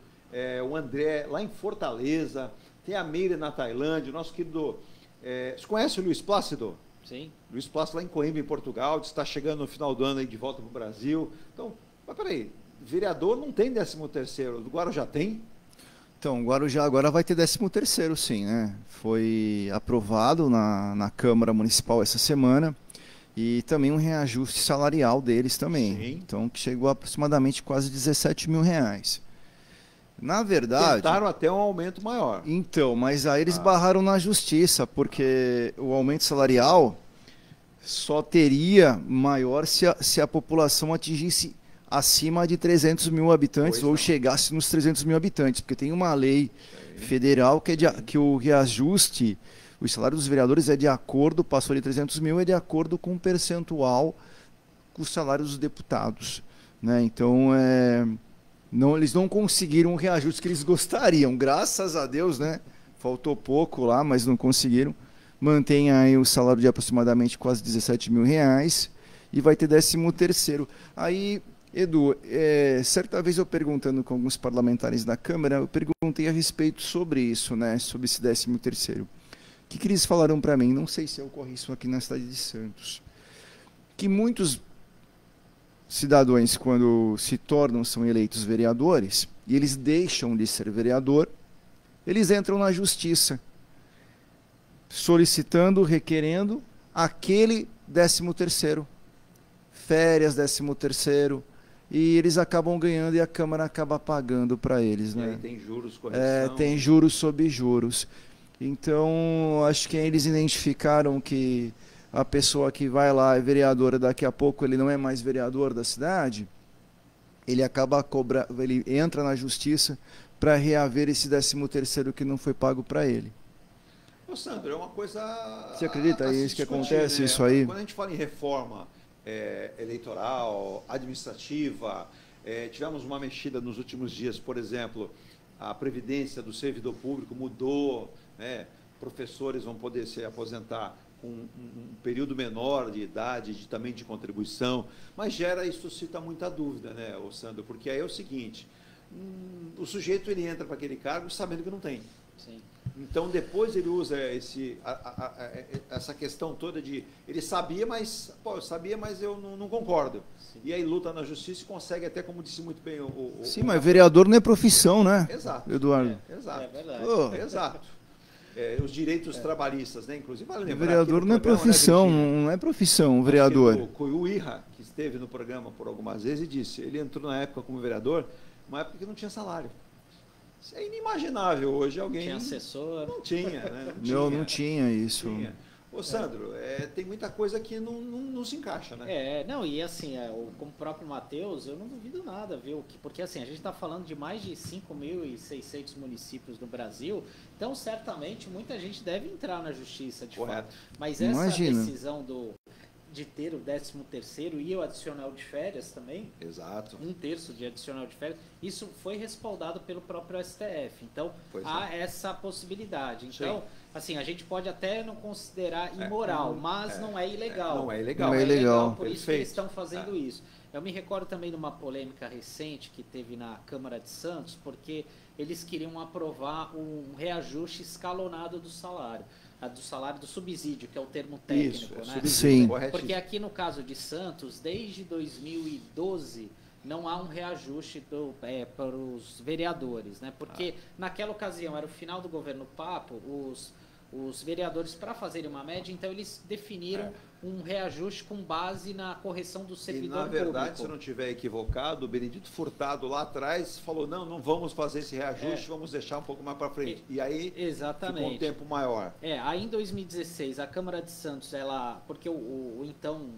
o André lá em Fortaleza, tem a Meire na Tailândia, o nosso querido... você conhece o Luiz Plácido? Sim. Luiz Plácido lá em Coimbra, em Portugal, está chegando no final do ano aí de volta para o Brasil. Então, mas peraí, vereador não tem 13º, o Guarujá tem? Então, o Guarujá agora vai ter 13º, sim, né? Foi aprovado na Câmara Municipal essa semana e também um reajuste salarial deles também. Sim. Então, que chegou a aproximadamente quase R$17 mil. Na verdade... Tentaram até um aumento maior. Então, mas aí eles barraram na justiça, porque o aumento salarial só teria maior se a população atingisse acima de 300 mil habitantes ou chegasse nos 300 mil habitantes, porque tem uma lei federal que o reajuste, o salário dos vereadores é de acordo, passou de 300 mil, é de acordo com o percentual com os salários dos deputados, né? Então, eles não conseguiram o reajuste que eles gostariam, graças a Deus, né? Faltou pouco lá, mas não conseguiram. Mantém aí o salário de aproximadamente quase R$17 mil e vai ter 13º. Aí... Edu, certa vez eu perguntando com alguns parlamentares da Câmara, eu perguntei a respeito sobre isso, né, sobre esse 13º. O que eles falaram para mim? Não sei se ocorre isso aqui na cidade de Santos. Que muitos cidadãos, quando são eleitos vereadores, e eles deixam de ser vereador, eles entram na justiça, solicitando, requerendo aquele 13º. Férias, 13º. E eles acabam ganhando e a Câmara acaba pagando para eles, né? E aí tem juros, correção. Tem juros sobre juros. Então, acho que eles identificaram que a pessoa que vai lá é vereadora, daqui a pouco ele não é mais vereador da cidade, ele acaba ele entra na justiça para reaver esse 13º que não foi pago para ele. Ô Sandro, é uma coisa... Você acredita isso que acontece, né? Isso aí? Quando a gente fala em reforma eleitoral, administrativa, tivemos uma mexida nos últimos dias, por exemplo, a previdência do servidor público mudou, né? Professores vão poder se aposentar com um período menor de idade, também de contribuição, mas isso suscita muita dúvida, né, Sandro? Porque aí é o seguinte, o sujeito ele entra para aquele cargo sabendo que não tem. Sim. Então, depois ele usa essa questão toda de... Ele sabia, mas... eu sabia, mas eu não concordo. Sim. E aí luta na justiça e consegue até, como disse muito bem Sim, mas vereador não é profissão, né? Exato. Eduardo. Exato. É verdade. Exato. Os direitos trabalhistas, né? Inclusive, vale lembrar vereador não é profissão, não é profissão, vereador. O Coiu Irra, que esteve no programa por algumas vezes, e disse, ele entrou na época como vereador, uma época que não tinha salário. Isso é inimaginável hoje, alguém... Tinha assessor? Não tinha, né? Não tinha isso. Tinha. Ô, Sandro, tem muita coisa que não se encaixa, né? E assim, como o próprio Matheus, eu não duvido nada, viu? Porque assim, a gente está falando de mais de 5.600 municípios no Brasil, então certamente muita gente deve entrar na justiça, de fato. Mas essa decisão de ter o 13º e o adicional de férias também, exato, 1/3 de adicional de férias, isso foi respaldado pelo próprio STF, então há essa possibilidade. Então, sim, assim, a gente pode até não considerar imoral, mas não é ilegal. Não é ilegal. Não é ilegal. Por isso que eles estão fazendo isso. Eu me recordo também de uma polêmica recente que teve na Câmara de Santos, porque eles queriam aprovar um reajuste escalonado do salário. do salário do subsídio, que é o termo técnico, Isso, né? Sim. Porque aqui no caso de Santos, desde 2012, não há um reajuste para os vereadores, né? Porque naquela ocasião era o final do governo Papo, os vereadores, para fazerem uma média, então eles definiram um reajuste com base na correção do servidor público. E, na verdade, se eu não estiver equivocado, o Benedito Furtado lá atrás falou, não vamos fazer esse reajuste, vamos deixar um pouco mais para frente. E aí ficou um tempo maior. Aí em 2016, a Câmara de Santos, porque o então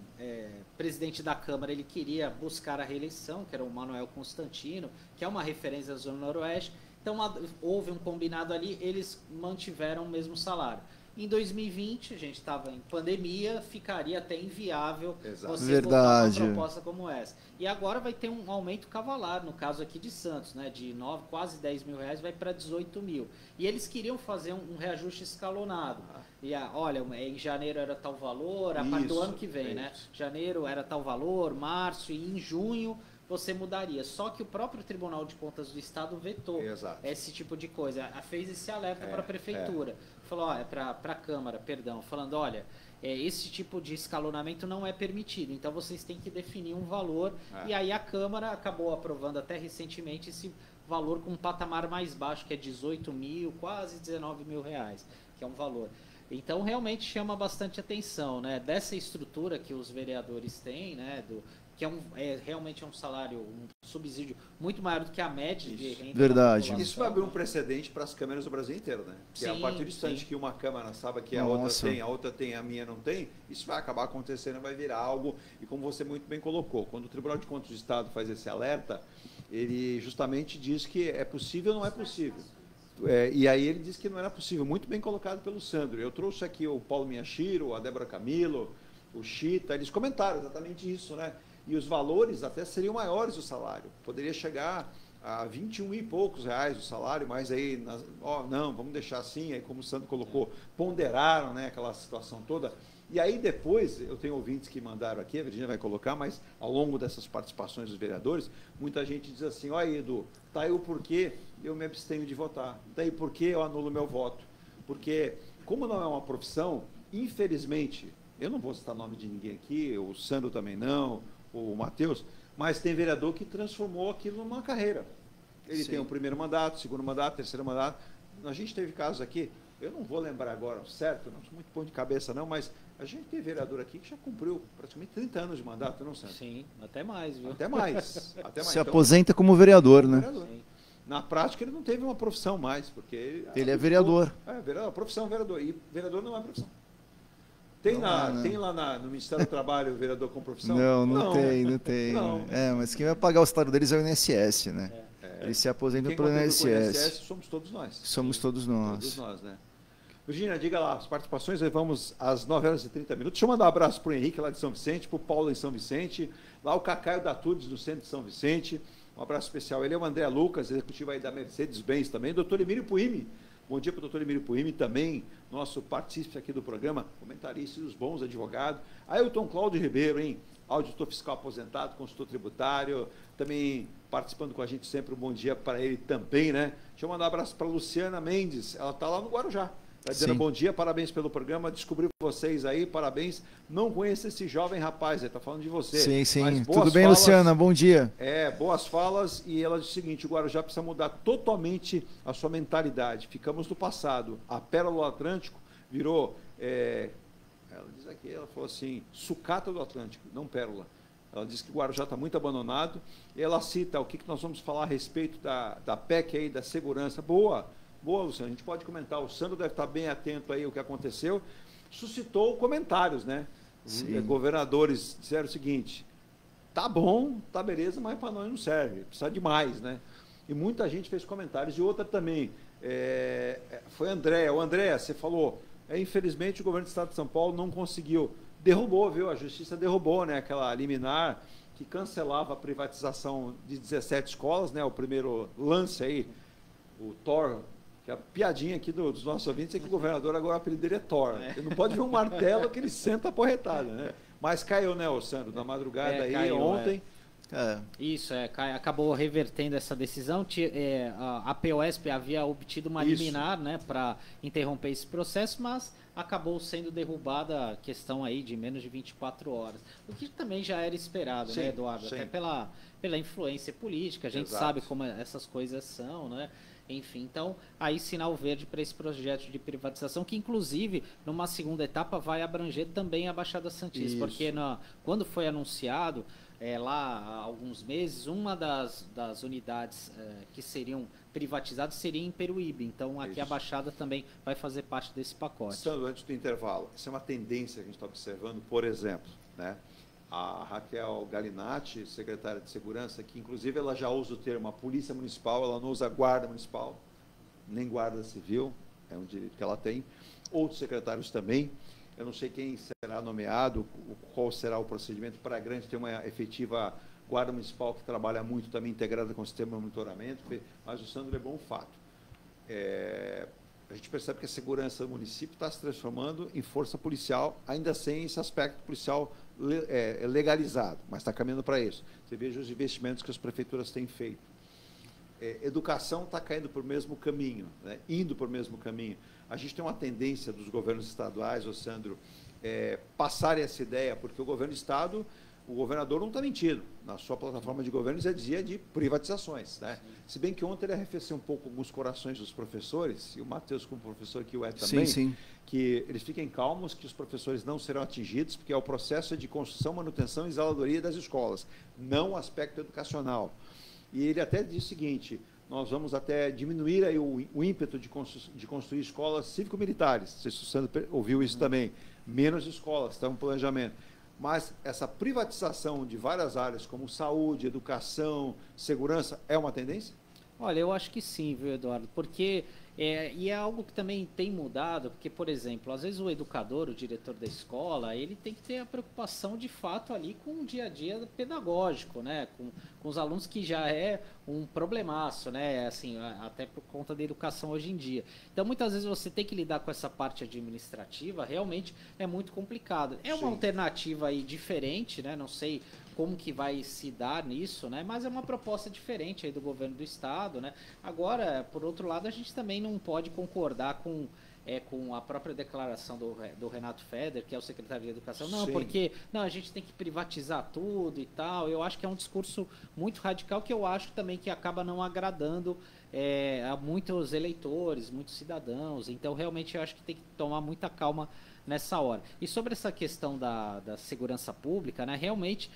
presidente da Câmara, ele queria buscar a reeleição, que era o Manuel Constantino, que é uma referência da Zona Noroeste. Então, houve um combinado ali, eles mantiveram o mesmo salário. Em 2020, a gente estava em pandemia, ficaria até inviável você botar uma proposta como essa. E agora vai ter um aumento cavalar, no caso aqui de Santos, né? De quase 10 mil reais, vai para 18 mil. E eles queriam fazer um reajuste escalonado. E olha, em janeiro era tal valor, a partir do ano que vem, né? Janeiro era tal valor, março, e em junho você mudaria. Só que o próprio Tribunal de Contas do Estado vetou esse tipo de coisa. Fez esse alerta para a Prefeitura. Falou, para a Câmara, falando, olha, esse tipo de escalonamento não é permitido. Então vocês têm que definir um valor. E aí a Câmara acabou aprovando até recentemente esse valor com um patamar mais baixo, que é 18 mil, quase 19 mil reais, que é um valor. Então realmente chama bastante atenção, né? Dessa estrutura que os vereadores têm, né? Que realmente é um salário, um subsídio muito maior do que a média de renda. Verdade. Isso vai abrir um precedente para as câmeras do Brasil inteiro, né? Porque a partir do instante que uma câmara sabe que a outra tem, a minha não tem, isso vai acabar acontecendo, vai virar algo, e como você muito bem colocou, quando o Tribunal de Contas do Estado faz esse alerta, ele justamente diz que é possível ou não é possível. E aí ele diz que não era possível, muito bem colocado pelo Sandro. Eu trouxe aqui o Paulo Miyashiro, a Débora Camilo, o Chita, eles comentaram exatamente isso, né? E os valores até seriam maiores do salário. Poderia chegar a 21 e poucos reais o salário, mas aí, não, vamos deixar assim, aí como o Sandro colocou, ponderaram, né, aquela situação toda. E aí depois, eu tenho ouvintes que mandaram aqui, a Virgínia vai colocar, mas ao longo dessas participações dos vereadores, muita gente diz assim, olha, Edu, tá aí o porquê eu me abstenho de votar, tá aí o porquê eu anulo meu voto. Porque, como não é uma profissão, infelizmente, eu não vou citar nome de ninguém aqui, o Sandro também não, o Matheus, mas tem vereador que transformou aquilo numa carreira. Ele tem o primeiro mandato, segundo mandato, terceiro mandato. A gente teve casos aqui, eu não vou lembrar agora, certo? Não sou muito bom de cabeça não, mas a gente tem vereador aqui que já cumpriu praticamente 30 anos de mandato, não, Sandro? Sim, até mais, viu? Até mais. Se aposenta como vereador, né? Na prática, ele não teve uma profissão mais, porque... Ele é vereador. Profissão vereador. E vereador não é profissão. Tem lá no Ministério do Trabalho o vereador com profissão? Não tem. Não. Mas quem vai pagar o salário deles é o INSS, né? Eles se aposentam pelo INSS. Somos todos nós. Somos todos nós. Todos nós, né? Virgínia, diga lá as participações, aí vamos às 9h30. Deixa eu mandar um abraço para o Henrique lá de São Vicente, para o Paulo em São Vicente, lá o Cacaio da Tudes no centro de São Vicente. Um abraço especial. Ele é o André Lucas, executivo aí da Mercedes-Benz também. Doutor Emílio Puimi. Bom dia para o doutor Emílio Puimi também, nosso partícipe aqui do programa, comentarista e os bons advogados. Ailton Cláudio Ribeiro, hein? Auditor fiscal aposentado, consultor tributário, também participando com a gente sempre. Um bom dia para ele também, né? Deixa eu mandar um abraço para a Luciana Mendes, ela está lá no Guarujá. Está dizendo bom dia, parabéns pelo programa, descobri vocês aí, parabéns. Não conheço esse jovem rapaz, ele está falando de você. Sim. Tudo bem, Luciana? Bom dia. Boas falas, e ela diz o seguinte, o Guarujá precisa mudar totalmente a sua mentalidade. Ficamos no passado. A Pérola do Atlântico virou, ela diz aqui, ela falou assim, sucata do Atlântico, não pérola. Ela diz que o Guarujá está muito abandonado, e ela cita o que nós vamos falar a respeito da PEC aí, da segurança. Boa, Luciano, a gente pode comentar, o Sandro deve estar bem atento aí ao que aconteceu, suscitou comentários, né? Governadores disseram o seguinte, tá bom, tá beleza, mas para nós não serve, precisa de mais, né? E muita gente fez comentários, e outra também, foi Andréa. Andréa, você falou, infelizmente o governo do estado de São Paulo não conseguiu, derrubou, viu? A justiça derrubou, né? Aquela liminar que cancelava a privatização de 17 escolas, né? O primeiro lance aí, o Thor, que a piadinha aqui dos nossos ouvintes é que o governador agora o apelido dele é Thor. Ele não pode ver um martelo que ele senta a porretada, né? Mas caiu, né, Sandro? Na madrugada aí, ontem, Isso, acabou revertendo essa decisão. A POSP havia obtido uma liminar, né, para interromper esse processo, mas acabou sendo derrubada a questão aí de menos de 24 horas. O que também já era esperado, né, Eduardo? Até pela influência política, a gente sabe como essas coisas são, né? Enfim, então, aí sinal verde para esse projeto de privatização, que inclusive, numa segunda etapa, vai abranger também a Baixada Santista, porque quando foi anunciado, lá há alguns meses, uma das unidades que seriam privatizadas seria em Peruíbe, então aqui a Baixada também vai fazer parte desse pacote. Sandro, antes do intervalo, essa é uma tendência que a gente está observando, por exemplo, né? A Raquel Galinatti, secretária de Segurança, que inclusive ela já usa o termo a Polícia Municipal, ela não usa Guarda Municipal, nem Guarda Civil, é um direito que ela tem. Outros secretários também. Eu não sei quem será nomeado, qual será o procedimento para a Grande ter uma efetiva Guarda Municipal que trabalha muito também integrada com o sistema de monitoramento, mas o Sandro é bom fato. A gente percebe que a segurança do município está se transformando em força policial, ainda sem esse aspecto policial legalizado, mas está caminhando para isso. Você veja os investimentos que as prefeituras têm feito. Educação está caindo por mesmo caminho, né? Indo por mesmo caminho. A gente tem uma tendência dos governos estaduais, Sandro, passarem essa ideia, porque o governo do estado, o governador não está mentindo. Na sua plataforma de governo, ele dizia de privatizações, né? Se bem que ontem ele arrefeceu um pouco alguns corações dos professores, e o Matheus, como professor, que o é também, que eles fiquem calmos, que os professores não serão atingidos, porque é o processo de construção, manutenção e zeladoria das escolas, não o aspecto educacional. E ele até disse o seguinte: nós vamos até diminuir aí o ímpeto de construir escolas cívico-militares. Não sei se o Sandro ouviu isso também. Menos escolas, está um planejamento. Mas essa privatização de várias áreas, como saúde, educação, segurança, é uma tendência? Olha, eu acho que sim, viu, Eduardo? Porque, e é algo que também tem mudado, porque, por exemplo, às vezes o educador, o diretor da escola, ele tem que ter a preocupação, de fato, ali com o dia a dia pedagógico, né? Com os alunos, que já é um problemaço, né? Assim, até por conta da educação hoje em dia. Então, muitas vezes você tem que lidar com essa parte administrativa, realmente é muito complicado. É uma alternativa aí diferente, né? Não sei como que vai se dar nisso, né? Mas é uma proposta diferente aí do governo do estado, né? Agora, por outro lado, a gente também não pode concordar com a própria declaração do Renato Feder, que é o secretário de Educação. Não, porque a gente tem que privatizar tudo e tal. Eu acho que é um discurso muito radical, que eu acho também que acaba não agradando a muitos eleitores, muitos cidadãos. Então, realmente, eu acho que tem que tomar muita calma nessa hora. E sobre essa questão da segurança pública, né, realmente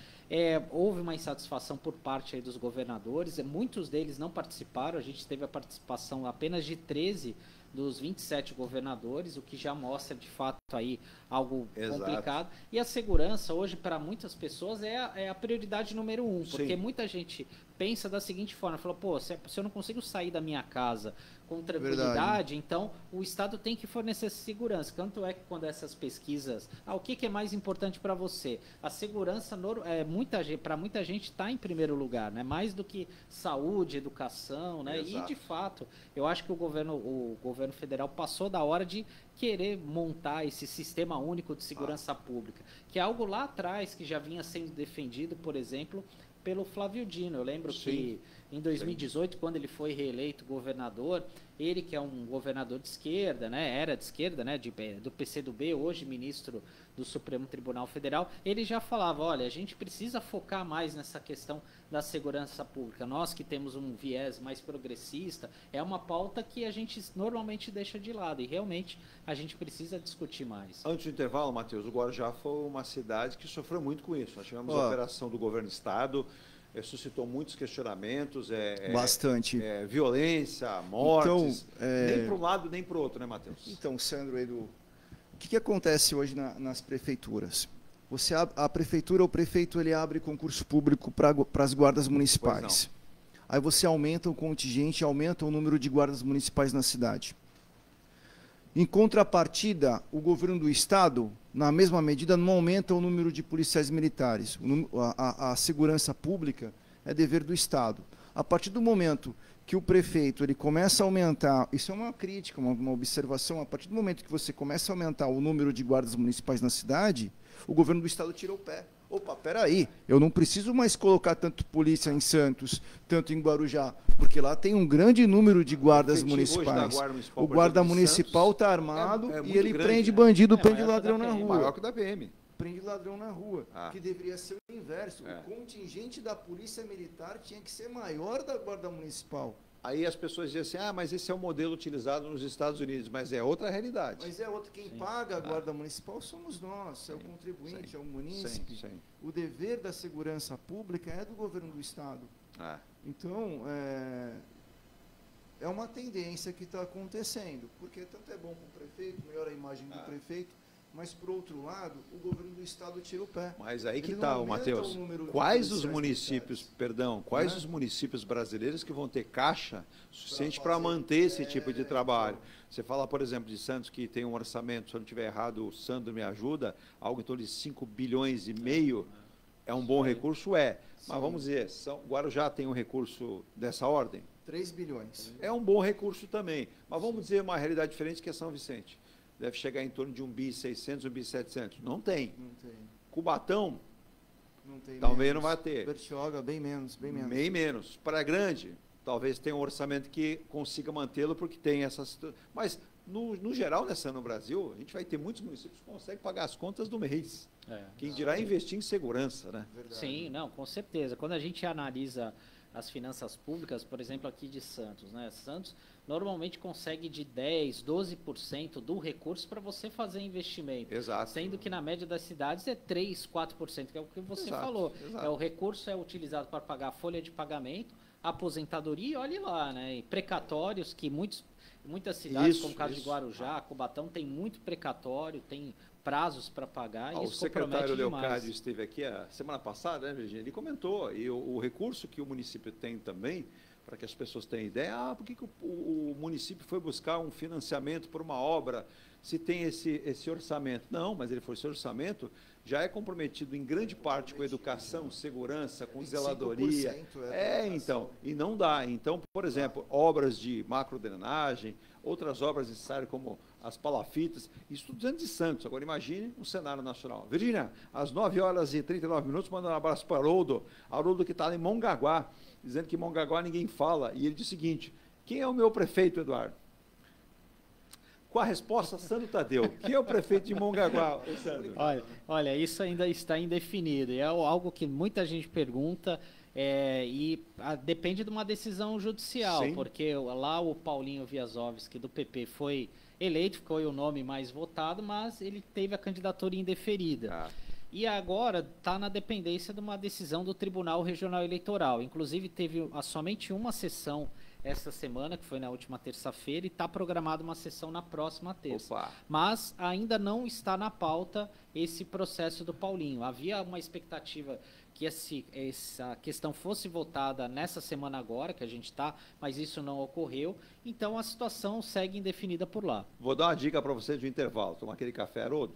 houve uma insatisfação por parte aí dos governadores, muitos deles não participaram, a gente teve a participação apenas de 13 dos 27 governadores, o que já mostra de fato aí algo complicado. E a segurança hoje, para muitas pessoas, é a prioridade número 1, porque muita gente pensa da seguinte forma, falou, pô, se eu não consigo sair da minha casa com tranquilidade, então o Estado tem que fornecer segurança. Tanto é que quando essas pesquisas, o que é mais importante para você? A segurança, para muita gente, está em primeiro lugar, né? Mais do que saúde, educação, né? E de fato, eu acho que o governo federal passou da hora de querer montar esse sistema único de segurança pública, que é algo lá atrás que já vinha sendo defendido, por exemplo, pelo Flávio Dino. Eu lembro que em 2018, quando ele foi reeleito governador, ele, que é um governador de esquerda, né, era de esquerda, né, do PCdoB, hoje ministro do Supremo Tribunal Federal, ele já falava, olha, a gente precisa focar mais nessa questão da segurança pública. Nós que temos um viés mais progressista, é uma pauta que a gente normalmente deixa de lado, e realmente a gente precisa discutir mais. Antes do intervalo, Matheus, o Guarujá foi uma cidade que sofreu muito com isso. Nós tivemos a operação do governo do estado, suscitou muitos questionamentos, bastante violência, mortes, nem para um lado nem para o outro, né, Matheus? Então, Sandro, Edu, o que acontece hoje nas prefeituras? A prefeitura, o prefeito, ele abre concurso público para as guardas municipais. Aí você aumenta o contingente, aumenta o número de guardas municipais na cidade. Em contrapartida, o governo do estado, na mesma medida, não aumenta o número de policiais militares. A segurança pública é dever do estado. A partir do momento que o prefeito ele começa a aumentar, isso é uma crítica, uma observação, a partir do momento que você começa a aumentar o número de guardas municipais na cidade, o governo do estado tira o pé. opa, peraí, eu não preciso mais colocar tanto polícia em Santos, tanto em Guarujá, porque lá tem um grande número de guardas municipais. O guarda municipal está armado e ele prende bandido, prende ladrão na rua. Maior que o da PM. Prende ladrão na rua, que deveria ser o inverso. O contingente da polícia militar tinha que ser maior da guarda municipal. Aí as pessoas dizem assim, mas esse é o modelo utilizado nos Estados Unidos, mas é outra realidade. Mas é outra, quem paga a guarda municipal somos nós, é o contribuinte, é o munícipe. O dever da segurança pública é do governo do Estado. Então, é uma tendência que está acontecendo, porque tanto é bom para o prefeito, melhora a imagem do prefeito, mas, por outro lado, o governo do Estado tira o pé. Mas aí que está, Matheus. Quais os municípios, quais os municípios brasileiros que vão ter caixa suficiente para manter esse tipo de trabalho? Você fala, por exemplo, de Santos, que tem um orçamento, se eu não estiver errado, o Sandro me ajuda, algo em torno de 5 bilhões e meio. É um bom recurso? É. Mas vamos dizer, Guarujá tem um recurso dessa ordem? 3 bilhões. É um bom recurso também. Mas vamos dizer uma realidade diferente, que é São Vicente. Deve chegar em torno de 1.600, 1.700. Não tem. Não tem. Cubatão, não tem, talvez não vai ter. Bertioga, bem menos. Bem menos. Praia Grande, talvez tenha um orçamento que consiga mantê-lo, porque tem essas... Mas, no geral, no Brasil, a gente vai ter muitos municípios que conseguem pagar as contas do mês. Quem dirá investir em segurança, né? Verdade. Sim, não, com certeza. Quando a gente analisa as finanças públicas, por exemplo, aqui de Santos, né? Santos normalmente consegue de 10%, 12% do recurso para você fazer investimento. Exato. Sendo que na média das cidades é 3%, 4%, que é o que você falou. Exato. O recurso é utilizado para pagar a folha de pagamento, aposentadoria, olhe lá, né? E precatórios, que muitas cidades, como o caso de Guarujá, Cubatão, tem muito precatório, tem prazos para pagar, e isso compromete demais. O secretário Leocádio esteve aqui a semana passada, né, Virginia? Ele comentou, e o recurso que o município tem também, para que as pessoas tenham ideia, por que o município foi buscar um financiamento por uma obra, se tem esse orçamento? Não, mas esse orçamento já é comprometido em grande parte com educação, segurança, com zeladoria. Então, e não dá. Então, por exemplo, obras de macrodrenagem, outras obras necessárias como as palafitas, isso tudo dentro de Santos. Agora imagine um cenário nacional. Virgínia, às 9h39, mandando um abraço para Haroldo que está em Mongaguá, dizendo que em Mongaguá ninguém fala, e ele diz o seguinte: quem é o meu prefeito, Eduardo? Com a resposta, Sandro Tadeu. Quem é o prefeito de Mongaguá, Sandro? Olha, isso ainda está indefinido. É algo que muita gente pergunta depende de uma decisão judicial. Sim. Porque lá o Paulinho Wiazowski, do PP, foi eleito, foi o nome mais votado, mas ele teve a candidatura indeferida. E agora está na dependência de uma decisão do Tribunal Regional Eleitoral. Inclusive, teve somente uma sessão esta semana, que foi na última terça-feira, e está programada uma sessão na próxima terça. Opa. Mas ainda não está na pauta esse processo do Paulinho. Havia uma expectativa que essa questão fosse votada nessa semana agora, que a gente está, mas isso não ocorreu. Então, a situação segue indefinida por lá. Vou dar uma dica para vocês de intervalo. Toma aquele café, Haroldo.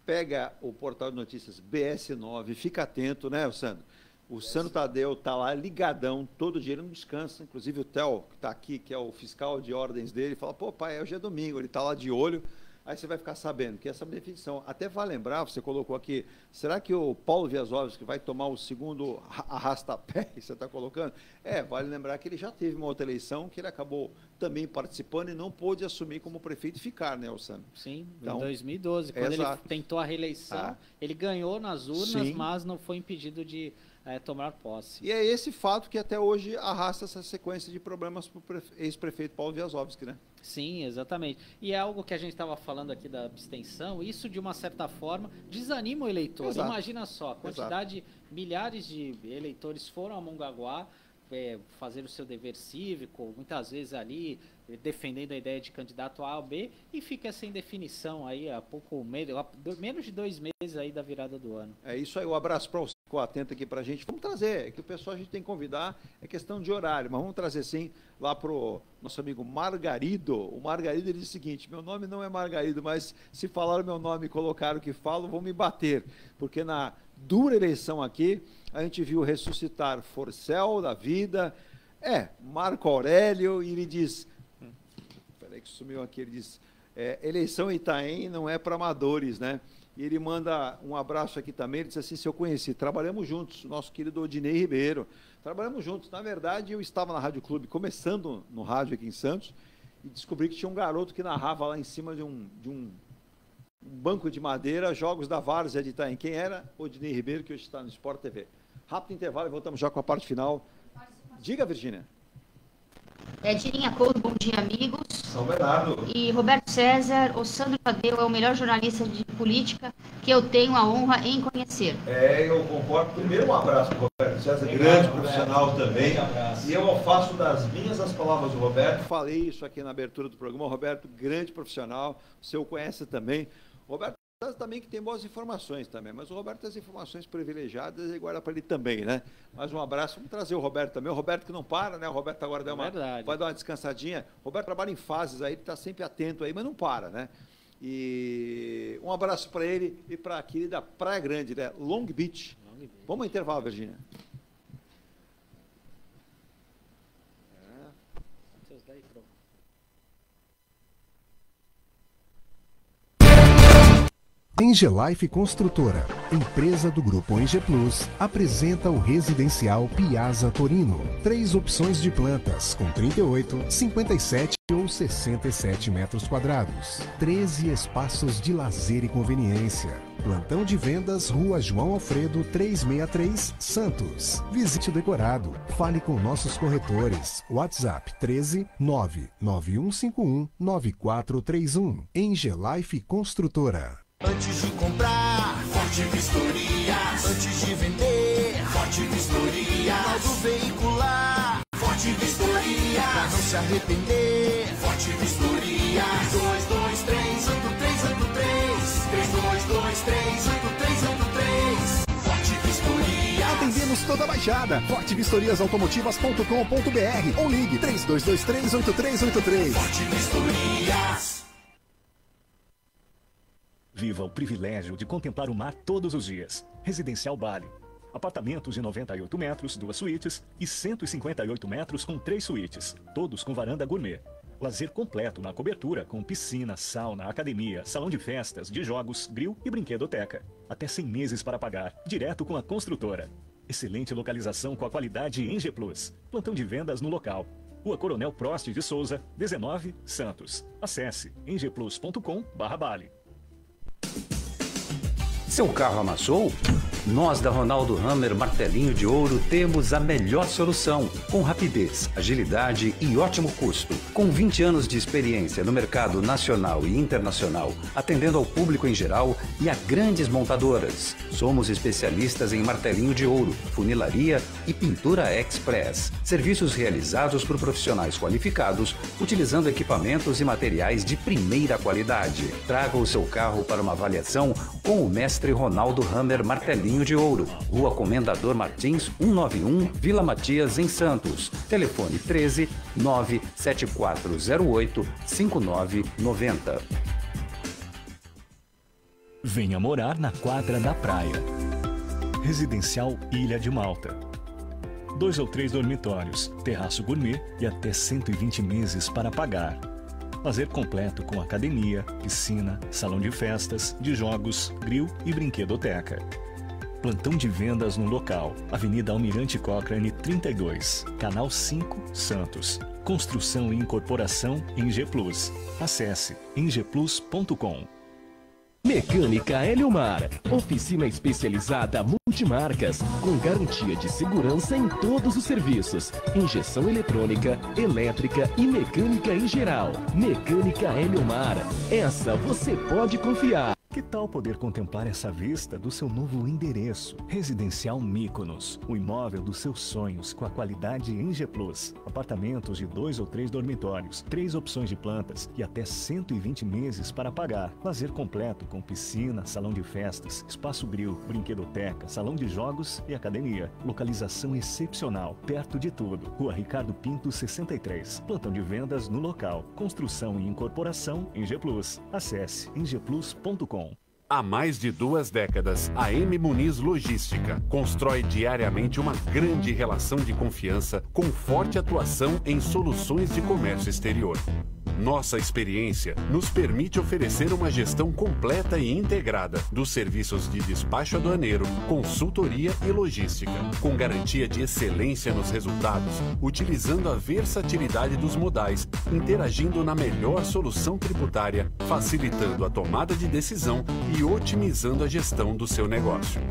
Pega o portal de notícias BS9, fica atento, né, Sandro? O Sandro Tadeu está lá ligadão, todo dia ele não descansa. Inclusive o Theo, que está aqui, que é o fiscal de ordens dele, fala, pô, pai, hoje é domingo, ele está lá de olho. Aí você vai ficar sabendo que essa definição, até vai lembrar, você colocou aqui, será que o Paulo Wiazowski vai tomar o segundo arrastapé que você está colocando? Vale lembrar que ele já teve uma outra eleição, que ele acabou também participando e não pôde assumir como prefeito e ficar, né, Sandro? Sim, então, em 2012, quando ele tentou a reeleição, ele ganhou nas urnas, mas não foi impedido de tomar posse. E é esse fato que até hoje arrasta essa sequência de problemas para o ex-prefeito Paulo Wiazowski, né? Sim, exatamente. E é algo que a gente estava falando aqui da abstenção, isso de uma certa forma desanima o eleitor. Exato. Imagina só, a quantidade, milhares de eleitores foram a Mongaguá fazer o seu dever cívico, muitas vezes ali defendendo a ideia de candidato A ou B, e fica essa indefinição aí há menos de 2 meses aí da virada do ano. É isso aí, um abraço para você que ficou atento aqui para a gente. Vamos trazer, que o pessoal a gente tem que convidar, é questão de horário, mas vamos trazer sim lá para o nosso amigo Margarido. O Margarido ele diz o seguinte: meu nome não é Margarido, mas se falaram meu nome e colocaram o que falo, vão me bater, porque na dura eleição aqui, a gente viu ressuscitar Forcel da vida, Marco Aurélio, e ele diz, peraí que sumiu aqui, ele diz, eleição em Itaém não é para amadores, né? E ele manda um abraço aqui também, ele diz assim, se eu conheci, trabalhamos juntos, nosso querido Odinei Ribeiro, trabalhamos juntos. Na verdade, eu estava na Rádio Clube, começando no rádio aqui em Santos, e descobri que tinha um garoto que narrava lá em cima de um banco de madeira, jogos da Várzea de Itaim. Quem era? Odinei Ribeiro, que hoje está no Sport TV. Rápido intervalo e voltamos já com a parte final. Diga, Virgínia. Tirinha Couto, bom dia, amigos. São Bernardo. E Roberto César, o Sandro Tadeu é o melhor jornalista de política que eu tenho a honra em conhecer. Eu concordo. Primeiro, um abraço para o Roberto César, grande profissional também. E eu faço das minhas as palavras do Roberto. Falei isso aqui na abertura do programa. Roberto, grande profissional, o senhor conhece também. Roberto também que tem boas informações também, mas o Roberto tem as informações privilegiadas e guarda para ele também, né? Mais um abraço, vamos trazer o Roberto também, o Roberto que não para, né? O Roberto agora vai dar uma descansadinha, o Roberto trabalha em fases aí, ele está sempre atento aí, mas não para, né? E um abraço para ele e para a querida Praia Grande, né? Long Beach. Vamos ao intervalo, Virgínia. Engelife Construtora, empresa do Grupo Enge Plus, apresenta o residencial Piazza Torino. 3 opções de plantas, com 38, 57 ou 67 metros quadrados. 13 espaços de lazer e conveniência. Plantão de vendas, Rua João Alfredo, 363, Santos. Visite o decorado. Fale com nossos corretores. WhatsApp 13 99151 9431. Engelife Construtora. Antes de comprar, Forte Vistoria. Antes de vender, Forte Vistoria. Novo veicular, Forte Vistoria. Pra não se arrepender, Forte Vistoria. 322383. 322383. Forte Vistoria. Atendemos toda a Baixada. fortevistoriasautomotivas.com.br ou ligue 32238383. Forte Vistorias. Viva o privilégio de contemplar o mar todos os dias. Residencial Bali. Apartamentos de 98 metros, 2 suítes e 158 metros com 3 suítes, todos com varanda gourmet. Lazer completo na cobertura com piscina, sauna, academia, salão de festas, de jogos, grill e brinquedoteca. Até 100 meses para pagar, direto com a construtora. Excelente localização com a qualidade Enge Plus. Plantão de vendas no local. Rua Coronel Prost de Souza, 19, Santos. Acesse engeplus.com/Bali. Seu carro amassou? Nós da Ronaldo Hammer Martelinho de Ouro temos a melhor solução, com rapidez, agilidade e ótimo custo. Com 20 anos de experiência no mercado nacional e internacional, atendendo ao público em geral e a grandes montadoras. Somos especialistas em martelinho de ouro, funilaria e pintura express. Serviços realizados por profissionais qualificados, utilizando equipamentos e materiais de primeira qualidade. Traga o seu carro para uma avaliação com o mestre Ronaldo Hammer Martelinho de Ouro, Rua Comendador Martins, 191, Vila Matias, em Santos. Telefone 13 97408 5990. Venha morar na quadra da praia. Residencial Ilha de Malta. 2 ou 3 dormitórios, terraço gourmet e até 120 meses para pagar. Lazer completo com academia, piscina, salão de festas, de jogos, grill e brinquedoteca. Plantão de vendas no local. Avenida Almirante Cochrane 32, Canal 5, Santos. Construção e incorporação Enge Plus. Acesse engeplus.com. Mecânica Eliomar, oficina especializada multimarcas, com garantia de segurança em todos os serviços, injeção eletrônica, elétrica e mecânica em geral. Mecânica Eliomar, essa você pode confiar. Que tal poder contemplar essa vista do seu novo endereço? Residencial Mykonos, o imóvel dos seus sonhos com a qualidade Enge Plus. Apartamentos de 2 ou 3 dormitórios, 3 opções de plantas e até 120 meses para pagar. Lazer completo com piscina, salão de festas, espaço grill, brinquedoteca, salão de jogos e academia. Localização excepcional, perto de tudo. Rua Ricardo Pinto, 63. Plantão de vendas no local. Construção e incorporação Enge Plus. Acesse engeplus.com. Há mais de 2 décadas, a M Muniz Logística constrói diariamente uma grande relação de confiança com forte atuação em soluções de comércio exterior. Nossa experiência nos permite oferecer uma gestão completa e integrada dos serviços de despacho aduaneiro, consultoria e logística, com garantia de excelência nos resultados, utilizando a versatilidade dos modais, interagindo na melhor solução tributária, facilitando a tomada de decisão e otimizando a gestão do seu negócio.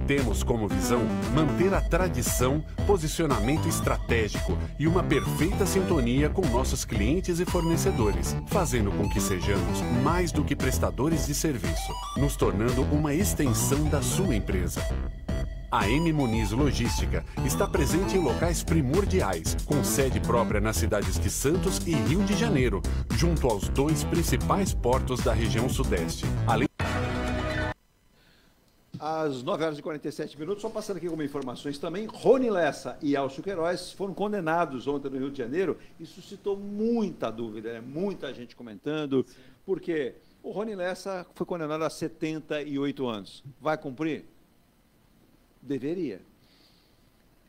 Temos como visão manter a tradição, posicionamento estratégico e uma perfeita sintonia com nossos clientes e fornecedores, fazendo com que sejamos mais do que prestadores de serviço, nos tornando uma extensão da sua empresa. A M Muniz Logística está presente em locais primordiais, com sede própria nas cidades de Santos e Rio de Janeiro, junto aos 2 principais portos da região sudeste. Além Às 9h47, só passando aqui algumas informações também, Rony Lessa e Elcio Queiroz foram condenados ontem no Rio de Janeiro e suscitou muita dúvida, né? Muita gente comentando, porque o Rony Lessa foi condenado a 78 anos. Vai cumprir? Deveria.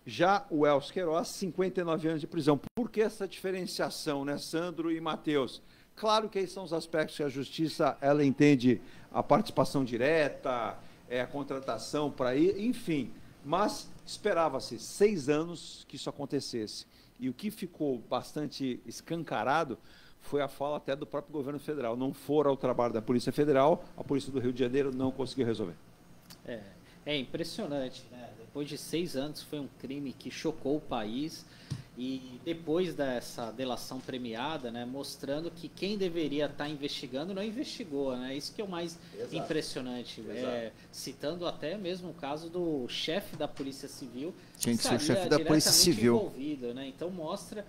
Já o Elcio Queiroz, 59 anos de prisão. Por que essa diferenciação, né, Sandro e Matheus? Claro que aí são os aspectos que a justiça ela entende a participação direta, a contratação para ir, enfim. Mas esperava-se 6 anos que isso acontecesse. E o que ficou bastante escancarado foi a fala até do próprio governo federal. Não for ao trabalho da Polícia Federal, a Polícia do Rio de Janeiro não conseguiu resolver. É impressionante, né? Depois de 6 anos foi um crime que chocou o país e depois dessa delação premiada, né, mostrando que quem deveria estar investigando não investigou, né? Isso que é o mais impressionante. Citando até mesmo o caso do chefe da Polícia Civil, que estaria o chefe da Polícia Civil envolvido, né? Então mostra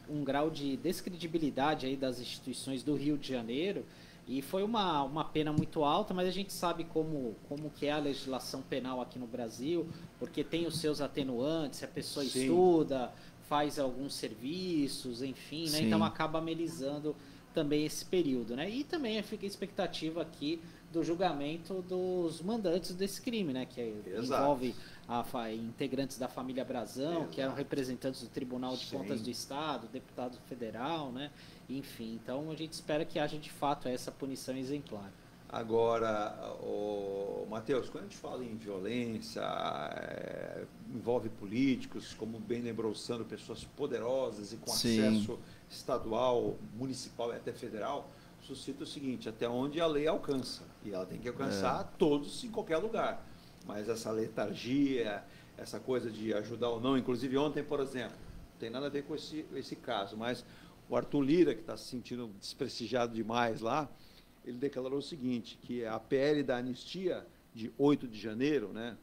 um grau de descredibilidade aí das instituições do Rio de Janeiro. E foi uma pena muito alta, mas a gente sabe como que é a legislação penal aqui no Brasil, porque tem os seus atenuantes, se a pessoa estuda, faz alguns serviços, enfim, né? Então acaba amenizando também esse período, né? E também fica a expectativa aqui do julgamento dos mandantes desse crime, né? Que envolve integrantes da família Brazão, que eram representantes do Tribunal de Contas do Estado, deputado federal, né? Enfim, então a gente espera que haja de fato essa punição exemplar. Agora, Matheus, quando a gente fala em violência, envolve políticos, como bem lembrou o Sandro, pessoas poderosas e com acesso estadual, municipal e até federal, suscita o seguinte: até onde a lei alcança. E ela tem que alcançar todos em qualquer lugar. Mas essa letargia, essa coisa de ajudar ou não, inclusive ontem, por exemplo, não tem nada a ver com esse caso, mas o Arthur Lira, que está se sentindo desprestigiado demais lá, ele declarou o seguinte, que a PL da anistia de 8 de janeiro, né,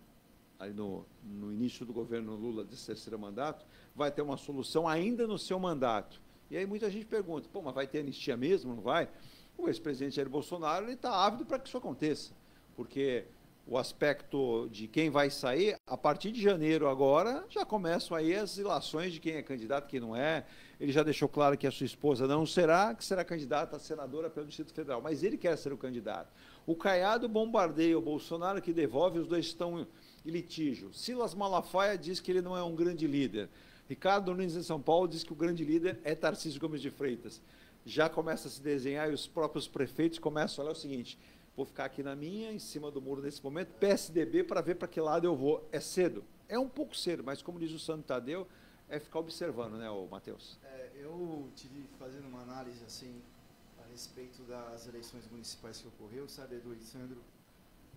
aí no início do governo Lula de 3º mandato, vai ter uma solução ainda no seu mandato. E aí muita gente pergunta, pô, mas vai ter anistia mesmo, não vai? O ex-presidente Jair Bolsonaro está ávido para que isso aconteça, porque o aspecto de quem vai sair, a partir de janeiro agora, já começam aí as ilações de quem é candidato, quem não é. Ele já deixou claro que a sua esposa não será, que será candidata a senadora pelo Distrito Federal, mas ele quer ser o candidato. O Caiado bombardeia o Bolsonaro, que devolve, os dois estão em litígio. Silas Malafaia diz que ele não é um grande líder. Ricardo Nunes em São Paulo diz que o grande líder é Tarcísio Gomes de Freitas. Já começa a se desenhar e os próprios prefeitos começam a olhar o seguinte: vou ficar aqui na minha, em cima do muro nesse momento, PSDB, para ver para que lado eu vou. É cedo? É um pouco cedo, mas como diz o Sandro Tadeu, é ficar observando, né, Matheus? Eu tive fazendo uma análise assim a respeito das eleições municipais que ocorreu, sabe, Edu e Sandro,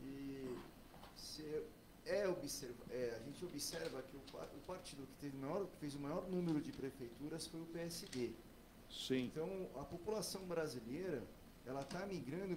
e a gente observa que o partido que fez o maior número de prefeituras foi o PSD. Sim. Então, a população brasileira ela está migrando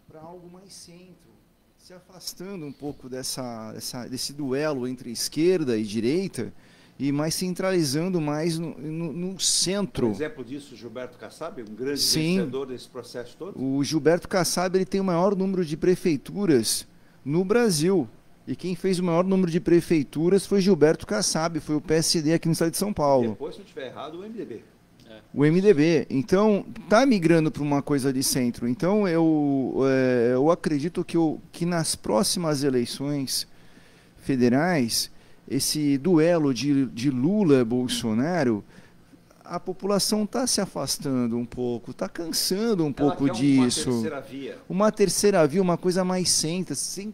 para algo mais centro, se afastando um pouco desse duelo entre esquerda e direita e mais centralizando mais no centro. Um exemplo disso, Gilberto Kassab, um grande vencedor desse processo todo? O Gilberto Kassab ele tem o maior número de prefeituras no Brasil. E quem fez o maior número de prefeituras foi Gilberto Kassab, foi o PSD aqui no estado de São Paulo. Depois, se eu estiver errado, o MDB. O MDB. Então, está migrando para uma coisa de centro. Então, eu acredito que nas próximas eleições federais, esse duelo de Lula-Bolsonaro, a população está se afastando um pouco, está cansando um pouco disso. Uma terceira via. Uma terceira via, uma coisa mais centra, sem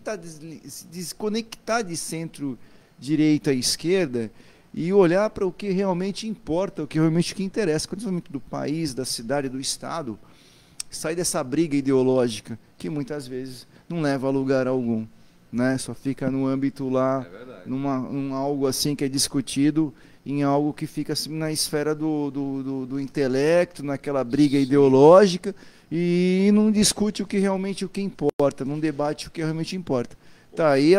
se desconectar de centro-direita e esquerda e olhar para o que realmente importa, o que realmente interessa, o desenvolvimento do país, da cidade, do Estado, sair dessa briga ideológica que muitas vezes não leva a lugar algum, né? Só fica no âmbito lá, num algo assim que é discutido, em algo que fica assim, na esfera do intelecto, naquela briga ideológica, e não discute o que realmente importa, não debate o que realmente importa. Tá aí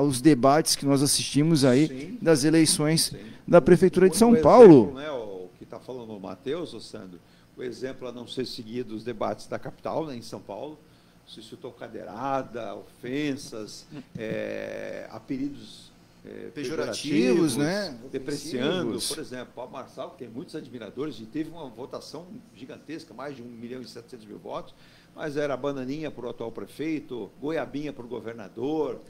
os debates que nós assistimos aí das eleições da Prefeitura de São Paulo. Exemplo, né, o que está falando o Matheus, Sandro, o exemplo a não ser seguido dos debates da capital, né, em São Paulo, se citou cadeirada, ofensas, apelidos pejorativos, né? Depreciando, por exemplo, Paulo Marçal, que tem muitos admiradores, e teve uma votação gigantesca, mais de 1.700.000 votos, mas era bananinha para o atual prefeito, goiabinha para o governador,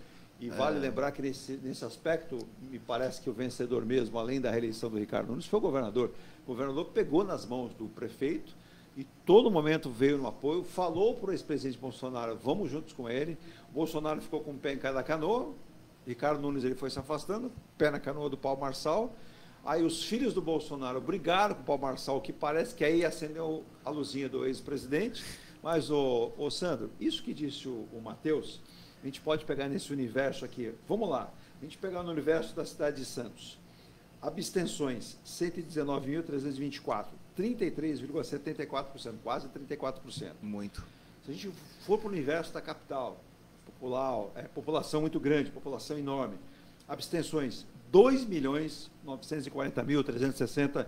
e vale lembrar que nesse aspecto, me parece que o vencedor mesmo, além da reeleição do Ricardo Nunes, foi o governador. O governador pegou nas mãos do prefeito e todo momento veio no apoio, falou para o ex-presidente Bolsonaro, vamos juntos com ele. O Bolsonaro ficou com o pé em cada canoa, Ricardo Nunes ele foi se afastando, pé na canoa do Paulo Marçal. Aí os filhos do Bolsonaro brigaram com o Paulo Marçal, que parece que aí acendeu a luzinha do ex-presidente. Mas, ô Sandro, isso que disse o Matheus, a gente pode pegar nesse universo aqui. Vamos lá, a gente pegar no universo da cidade de Santos. Abstenções, 119.324, 33,74%, quase 34%. Muito. Se a gente for para o universo da capital, população muito grande, população enorme, abstenções, 2.940.360,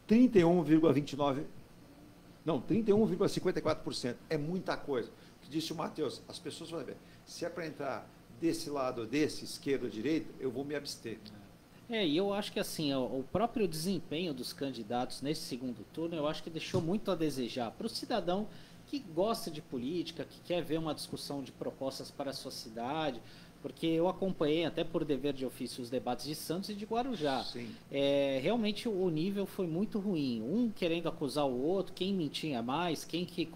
31,54%. É muita coisa. O que disse o Matheus, as pessoas vão ver, se é para entrar desse lado, desse, esquerda ou direita, eu vou me abster. E eu acho que assim, o próprio desempenho dos candidatos nesse segundo turno, eu acho que deixou muito a desejar para o cidadão que gosta de política, que quer ver uma discussão de propostas para a sua cidade, porque eu acompanhei até por dever de ofício os debates de Santos e de Guarujá. Realmente o nível foi muito ruim, um querendo acusar o outro, quem mentia mais, quem que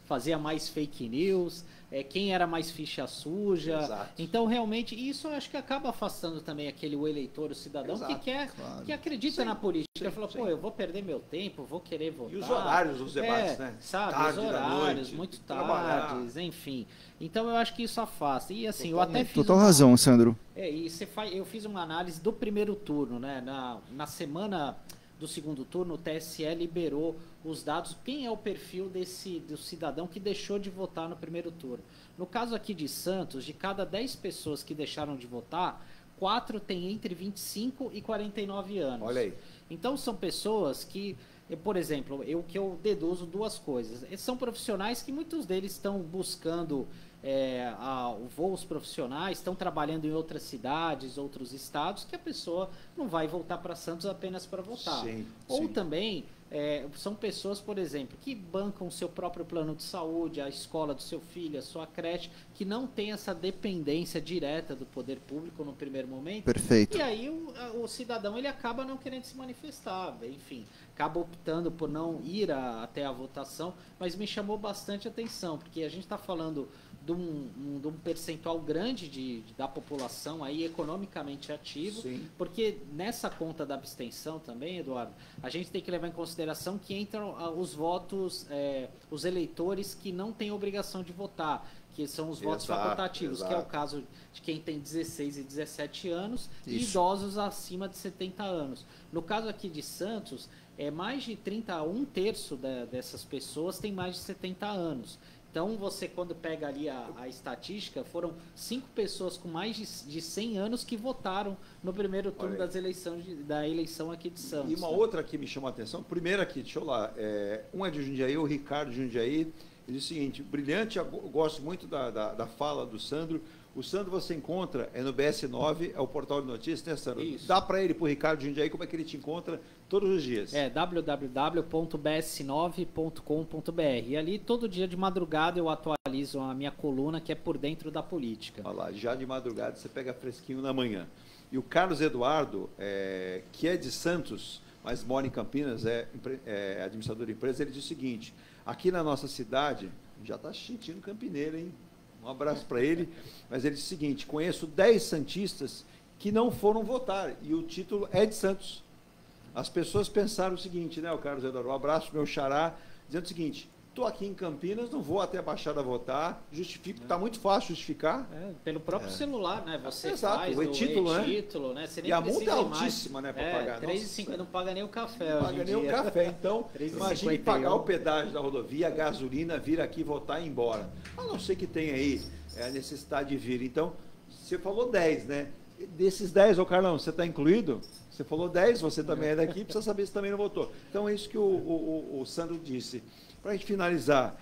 fazia mais fake news, quem era mais ficha suja. Exato. Então realmente isso eu acho que acaba afastando também o eleitor, o cidadão que quer, que acredita na política. Fala, eu vou perder meu tempo, vou querer votar. E os horários dos debates, né? Sabe, tarde os horários, noite, muito tardes, enfim. Então eu acho que isso afasta. E assim, eu até fiz total razão, Sandro. Eu fiz uma análise do primeiro turno, né? Na semana do segundo turno, o TSE liberou os dados, quem é o perfil do cidadão que deixou de votar no primeiro turno. No caso aqui de Santos, de cada 10 pessoas que deixaram de votar, 4 têm entre 25 e 49 anos. Olha aí. Então são pessoas que, por exemplo, eu deduzo duas coisas. São profissionais que muitos deles estão buscando voos profissionais, estão trabalhando em outras cidades, outros estados, que a pessoa não vai voltar para Santos apenas para votar. Ou também são pessoas, por exemplo, que bancam o seu próprio plano de saúde, a escola do seu filho, a sua creche, que não tem essa dependência direta do poder público no primeiro momento. Perfeito. E aí o cidadão ele acaba não querendo se manifestar, enfim, acaba optando por não ir até a votação, mas me chamou bastante atenção, porque a gente está falando de um percentual grande da população aí economicamente ativo, porque nessa conta da abstenção também, Eduardo, a gente tem que levar em consideração que entram os votos, os eleitores que não têm obrigação de votar, que são os votos facultativos, que é o caso de quem tem 16 e 17 anos e idosos acima de 70 anos. No caso aqui de Santos, mais de 1 terço dessas pessoas tem mais de 70 anos. Então, você quando pega ali a estatística, foram 5 pessoas com mais de 100 anos que votaram no primeiro turno da eleição aqui de Santos. E uma outra que me chamou a atenção, primeiro aqui, deixa eu lá, um é de Jundiaí, o Ricardo de Jundiaí, ele diz o seguinte, brilhante, eu gosto muito da fala do Sandro. O Sandro você encontra no BS9, é o portal de notícias, né, Sandro? Isso. Dá para ele, para o Ricardo de Jundiaí, como é que ele te encontra todos os dias? www.bs9.com.br. E ali, todo dia de madrugada, eu atualizo a minha coluna, que é Por Dentro da Política. Olha lá, já de madrugada você pega fresquinho na manhã. E o Carlos Eduardo, que é de Santos, mas mora em Campinas, é administrador de empresa. Ele diz o seguinte: aqui na nossa cidade, já está sentindo campineiro, hein? Um abraço para ele. Mas ele diz o seguinte: conheço 10 santistas que não foram votar, e o título é de Santos. As pessoas pensaram o seguinte, né, o Carlos Eduardo? Um abraço para o meu xará, dizendo o seguinte: estou aqui em Campinas, não vou até a Baixada votar, justifico, está muito fácil justificar. Pelo próprio celular, né? Você exato, faz o e-título, né? Você nem e a multa é mais. altíssima, né, para pagar. R$3,50, não paga nem o café. Não paga nem o café. Então, imagine pagar o pedágio da rodovia, a gasolina, vir aqui, votar e ir embora. A não ser que tenha aí a necessidade de vir. Então, você falou 10, né? Desses 10, ô Carlão, você está incluído? Você falou 10, você também é daqui, precisa saber se também não votou. Então, é isso que o Sandro disse. Para a gente finalizar,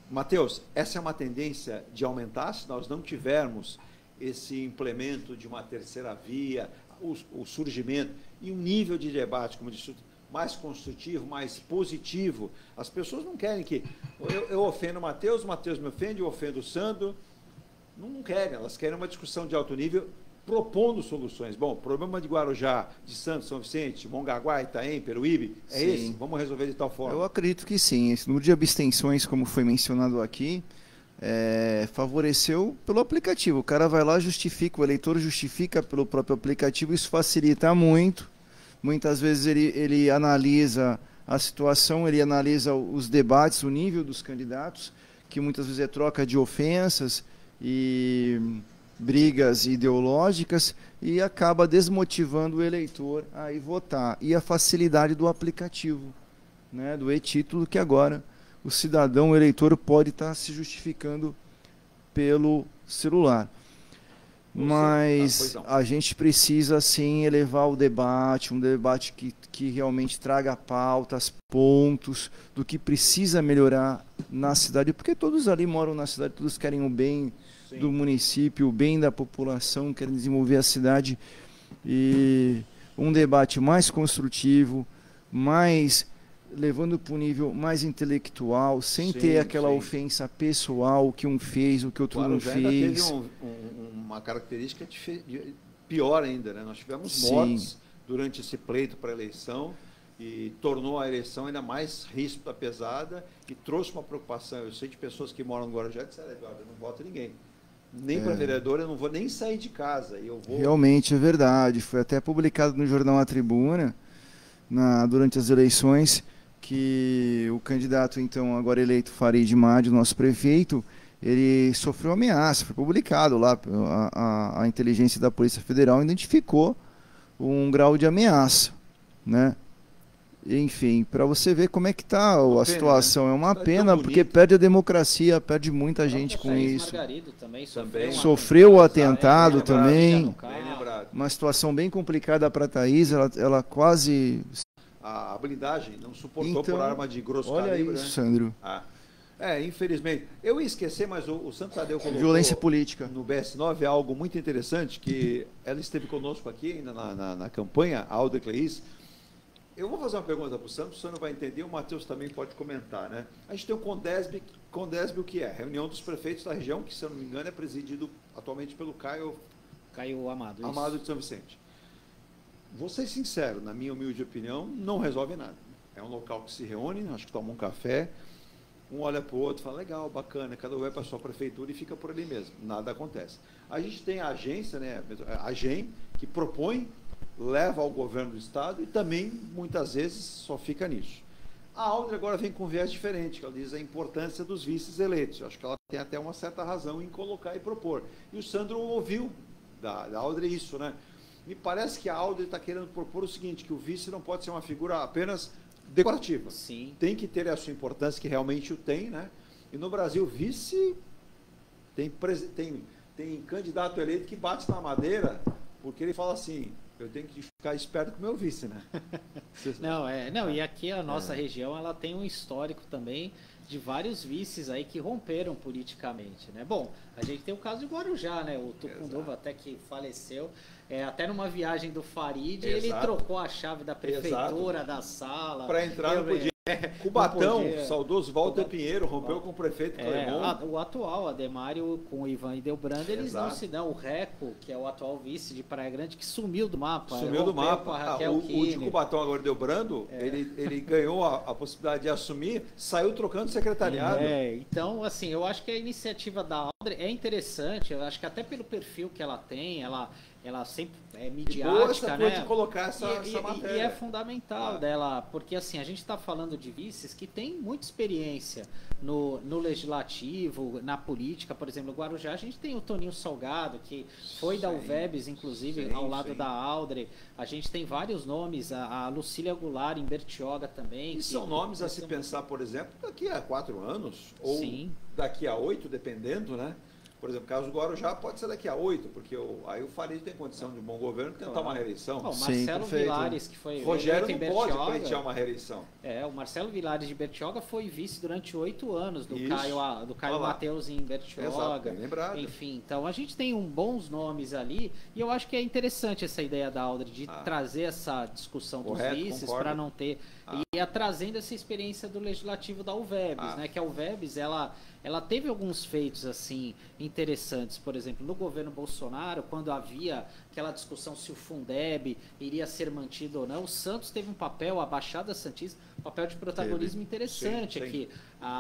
Matheus, essa é uma tendência de aumentar se nós não tivermos esse implemento de uma terceira via, o surgimento e um nível de debate, como disse, mais construtivo, mais positivo. As pessoas não querem que eu ofendo o Matheus me ofende, eu ofendo o Sandro. Não querem, elas querem uma discussão de alto nível, propondo soluções. Bom, o problema de Guarujá, de Santos, São Vicente, Mongaguá, Itaém, Peruíbe, é esse? Vamos resolver de tal forma? Eu acredito que sim. Esse número de abstenções, como foi mencionado aqui, favoreceu pelo aplicativo. O cara vai lá, justifica, o eleitor justifica pelo próprio aplicativo, isso facilita muito. Muitas vezes ele analisa a situação, ele analisa os debates, o nível dos candidatos, que muitas vezes é troca de ofensas e brigas ideológicas, e acaba desmotivando o eleitor a ir votar. E a facilidade do aplicativo, né, do e-título, que agora o cidadão, o eleitor, pode estar se justificando pelo celular. Mas a gente precisa, sim, elevar o debate, um debate que realmente traga pautas, pontos do que precisa melhorar na cidade, porque todos ali moram na cidade, todos querem o bem do município, o bem da população, querem desenvolver a cidade, e um debate mais construtivo, mais levando para um nível mais intelectual, sem ter aquela ofensa pessoal, o que um fez, o que outro não fez. Teve uma característica pior ainda, né? Nós tivemos mortes durante esse pleito para a eleição, e tornou a eleição ainda mais ríspida, pesada, e trouxe uma preocupação. Eu sei de pessoas que moram no Guarujá e disseram: Eduardo, eu não voto ninguém. Nem para vereador, eu não vou nem sair de casa. Eu vou... Realmente é verdade. Foi até publicado no jornal A Tribuna, durante as eleições, que o candidato, então, agora eleito, Farid Madi, nosso prefeito, ele sofreu ameaça. Foi publicado lá, a inteligência da Polícia Federal identificou um grau de ameaça, né? Enfim, para você ver como é que está a situação. Né? É uma pena, porque perde a democracia, perde muita gente com isso. Também sofreu o atentado também. Uma situação bem complicada para a Thaís, ela quase... A blindagem não suportou por arma de grosso calibre. Olha isso, Sandro. Infelizmente. Eu ia esquecer, mas o Santo Tadeu colocou violência política no BS9 é algo muito interessante, que ela esteve conosco aqui ainda na campanha, a Alda Cleis. Eu vou fazer uma pergunta para o Santos, o senhor não vai entender, o Matheus também pode comentar, né? A gente tem o Condesb, o que é? Reunião dos prefeitos da região, que, se eu não me engano, é presidido atualmente pelo Caio Amado. Amado de São Vicente. Vou ser sincero, na minha humilde opinião, não resolve nada. É um local que se reúne, acho que toma um café, um olha para o outro, fala: legal, bacana, cada um vai para a sua prefeitura e fica por ali mesmo. Nada acontece. A gente tem a agência, né, a AGEM, que propõe, leva ao governo do estado e também, muitas vezes, só fica nisso. A Aldre agora vem com um viés diferente, que ela diz a importância dos vices eleitos. Eu acho que ela tem até uma certa razão em colocar e propor. E o Sandro ouviu da Aldre isso, né? Me parece que a Aldre está querendo propor o seguinte, que o vice não pode ser uma figura apenas decorativa. Sim. Tem que ter a sua importância, que realmente o tem, né? E no Brasil, vice tem candidato eleito que bate na madeira, porque ele fala assim: eu tenho que ficar esperto com o meu vice, né? E aqui a nossa região, ela tem um histórico também de vários vices aí que romperam politicamente, né? Bom, a gente tem o caso de Guarujá, né? O Tucunduva até que faleceu, até numa viagem do Farid, ele trocou a chave da prefeitura, da sala. Para entrar não podia. Cubatão, saudoso Walter Pinheiro, rompeu com o prefeito Clemon. O atual Ademário com o Ivan Hildebrand, eles não se dão. O Reco, que é o atual vice de Praia Grande, que sumiu do mapa. Sumiu do mapa. O de Cubatão agora deu brando, ele ganhou a possibilidade de assumir, saiu trocando secretariado. Então, assim, eu acho que a iniciativa da Audrey é interessante, eu acho que até pelo perfil que ela tem, ela sempre é midiática, né? De colocar essa matéria. E é fundamental dela, porque assim, a gente está falando de vices que tem muita experiência no legislativo, na política, por exemplo, no Guarujá a gente tem o Toninho Salgado, que foi da UVEBS, inclusive, ao lado da Audrey. A gente tem vários nomes, a Lucília Goulart em Bertioga também. E são nomes a se pensar, por exemplo, daqui a 4 anos, ou daqui a 8, dependendo, né? Por exemplo, o caso do Guarujá pode ser daqui a 8, porque aí o Farid tem condição de um bom governo tentar uma reeleição. O Marcelo Vilares, que foi Rogério não pode pleitear uma reeleição. O Marcelo Vilares de Bertioga foi vice durante 8 anos do Caio Mateus em Bertioga. Exato, bem lembrado. Enfim, então a gente tem bons nomes ali, e eu acho que é interessante essa ideia da Audrey de trazer essa discussão dos vices para não ter... E trazendo essa experiência do legislativo da UVEBS, né? Que a UVEBS, ela teve alguns feitos assim interessantes. Por exemplo, no governo Bolsonaro, quando havia aquela discussão se o Fundeb iria ser mantido ou não, o Santos teve um papel, a Baixada Santista, um papel de protagonismo interessante aqui.